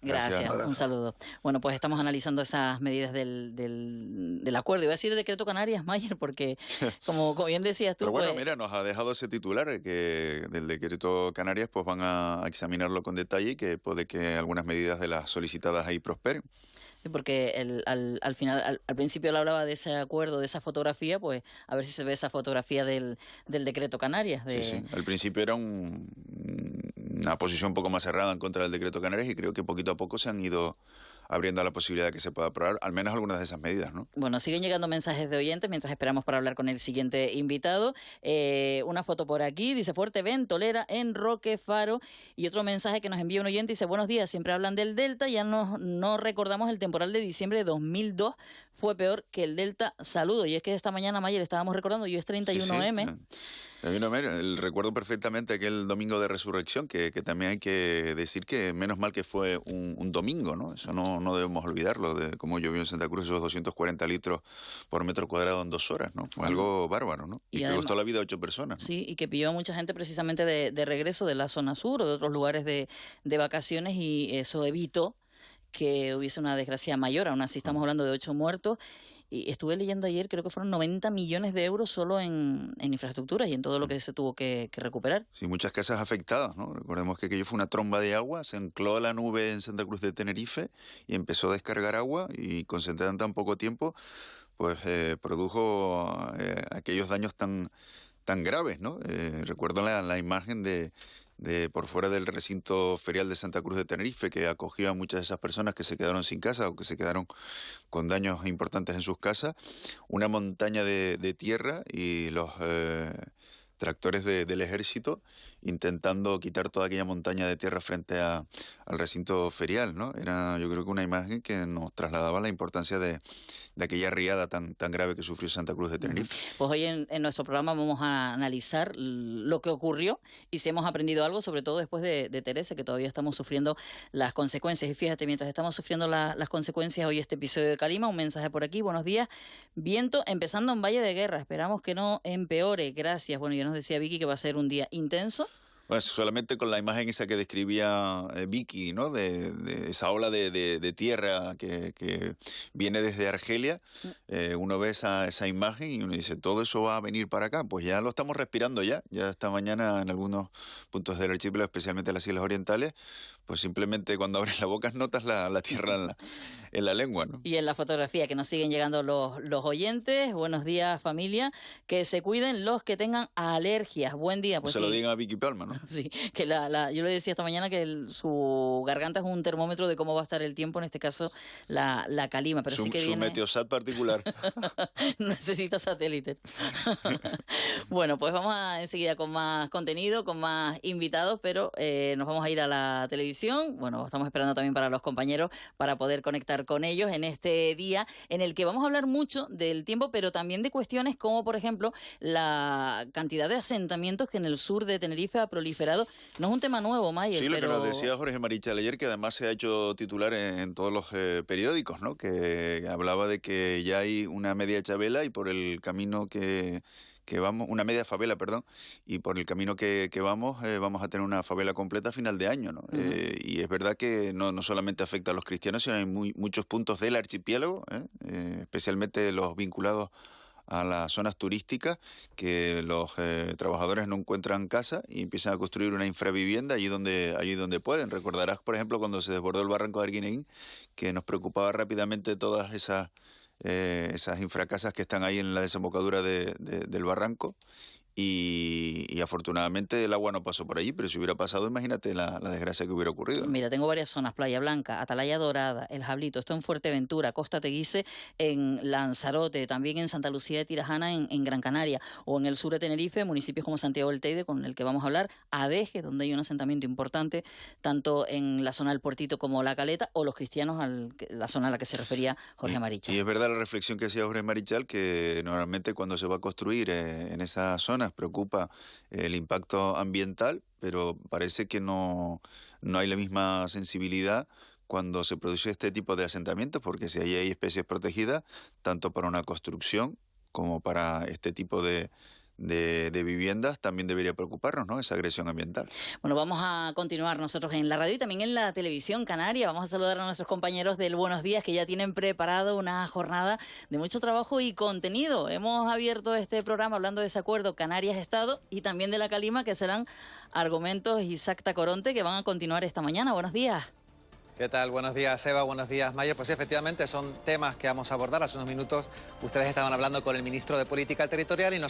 Gracias, un saludo. Bueno, pues estamos analizando esas medidas del acuerdo. Iba a decir el decreto Canarias, Mayer, porque como bien decías tú... Pero bueno, mira, nos ha dejado ese titular que del decreto Canarias pues van a examinarlo con detalle y que puede que algunas medidas de las solicitadas ahí prosperen. Sí, porque al final, al principio él hablaba de ese acuerdo, de esa fotografía, pues a ver si se ve esa fotografía del decreto Canarias. Sí. Al principio era una posición un poco más cerrada en contra del decreto Canarias, y creo que poquito a poco se han ido abriendo la posibilidad de que se pueda aprobar al menos algunas de esas medidas, ¿no? Bueno, siguen llegando mensajes de oyentes mientras esperamos para hablar con el siguiente invitado. Una foto por aquí, dice Fuerteventura, Tolera, en Roque Faro, y otro mensaje que nos envía un oyente, dice, buenos días, siempre hablan del Delta, ya no recordamos el temporal de diciembre de 2002, fue peor que el Delta, saludo. Y es que esta mañana, Mayer, estábamos recordando, yo es 31M. Recuerdo perfectamente aquel domingo de resurrección, que también hay que decir que menos mal que fue un domingo, ¿no? Eso no debemos olvidarlo, de cómo llovió en Santa Cruz esos 240 litros por metro cuadrado en 2 horas, ¿no? Fue algo bárbaro, ¿no? Y que además costó la vida a 8 personas, ¿no? Sí, y que pilló a mucha gente precisamente de regreso de la zona sur o de otros lugares de vacaciones, y eso evitó que hubiese una desgracia mayor. Aún así estamos hablando de 8 muertos. Y estuve leyendo ayer, creo que fueron 90 millones de euros solo en infraestructuras y en todo lo que se tuvo que recuperar. Sí, muchas casas afectadas, ¿no? Recordemos que aquello fue una tromba de agua, se ancló la nube en Santa Cruz de Tenerife y empezó a descargar agua, y concentrada en tan poco tiempo, pues produjo aquellos daños tan graves, ¿no? Recuerdo la imagen de por fuera del recinto ferial de Santa Cruz de Tenerife, que acogió a muchas de esas personas que se quedaron sin casa o que se quedaron con daños importantes en sus casas, una montaña de tierra y los tractores del ejército intentando quitar toda aquella montaña de tierra frente al recinto ferial, ¿no? Era, yo creo que una imagen que nos trasladaba la importancia de aquella riada tan grave que sufrió Santa Cruz de Tenerife. Pues hoy en nuestro programa vamos a analizar lo que ocurrió y si hemos aprendido algo, sobre todo después de Teresa, que todavía estamos sufriendo las consecuencias. Y fíjate, mientras estamos sufriendo las consecuencias, hoy este episodio de Calima, un mensaje por aquí. Buenos días. Viento empezando en Valle de Guerra. Esperamos que no empeore. Gracias. Bueno, ya nos decía Vicky que va a ser un día intenso. Bueno, solamente con la imagen esa que describía Vicky, ¿no? De esa ola de tierra que viene desde Argelia, uno ve esa imagen y uno dice, ¿todo eso va a venir para acá? Pues ya lo estamos respirando ya esta mañana en algunos puntos del archipiélago, especialmente en las Islas Orientales, pues simplemente cuando abres la boca notas la tierra en la lengua, ¿no? Y en la fotografía que nos siguen llegando los oyentes. Buenos días, familia. Que se cuiden los que tengan alergias. Buen día. Pues se lo digan a Vicky Palma, ¿no? Sí, que yo le decía esta mañana que su garganta es un termómetro de cómo va a estar el tiempo, en este caso la calima. Pero sí que viene... Su meteosat particular. Necesita satélite. Bueno, pues vamos enseguida con más contenido, con más invitados, pero nos vamos a ir a la televisión. Bueno, estamos esperando también para los compañeros para poder conectar con ellos en este día en el que vamos a hablar mucho del tiempo, pero también de cuestiones como, por ejemplo, la cantidad de asentamientos que en el sur de Tenerife ha proliferado. No es un tema nuevo, Mayer, sí, pero... lo que nos decía Jorge Marichal ayer, que además se ha hecho titular en todos los periódicos, ¿no? Que hablaba de que ya hay una media chavela y por el camino que vamos, una media favela, perdón, y por el camino que vamos a tener una favela completa a final de año, ¿no? Y es verdad que no solamente afecta a los cristianos, sino hay muchos puntos del archipiélago, especialmente los vinculados a las zonas turísticas, que los trabajadores no encuentran casa y empiezan a construir una infravivienda allí donde pueden. Recordarás, por ejemplo, cuando se desbordó el barranco de Arguineguín, que nos preocupaba rápidamente todas esas infracasas que están ahí en la desembocadura del barranco y afortunadamente el agua no pasó por allí, pero si hubiera pasado, imagínate la desgracia que hubiera ocurrido. Mira, tengo varias zonas: Playa Blanca, Atalaya Dorada, El Jablito, esto en Fuerteventura, Costa Teguise en Lanzarote, también en Santa Lucía de Tirajana en Gran Canaria, o en el sur de Tenerife, municipios como Santiago del Teide, con el que vamos a hablar, Adeje, donde hay un asentamiento importante, tanto en la zona del Puertito como La Caleta, o los cristianos, la zona a la que se refería Jorge Marichal. Y es verdad la reflexión que hacía Jorge Marichal, que normalmente cuando se va a construir en esa zona preocupa el impacto ambiental, pero parece que no hay la misma sensibilidad cuando se produce este tipo de asentamientos, porque si ahí hay especies protegidas, tanto para una construcción como para este tipo de viviendas, también debería preocuparnos, ¿no?, esa agresión ambiental. Bueno, vamos a continuar nosotros en la radio y también en la televisión canaria. Vamos a saludar a nuestros compañeros del Buenos Días, que ya tienen preparado una jornada de mucho trabajo y contenido. Hemos abierto este programa hablando de ese acuerdo Canarias-Estado y también de la Calima, que serán Argumentos y Sacta Coronte, que van a continuar esta mañana. Buenos días. ¿Qué tal? Buenos días, Eva. Buenos días, Mayer. Pues sí, efectivamente son temas que vamos a abordar. Hace unos minutos ustedes estaban hablando con el ministro de Política Territorial y nos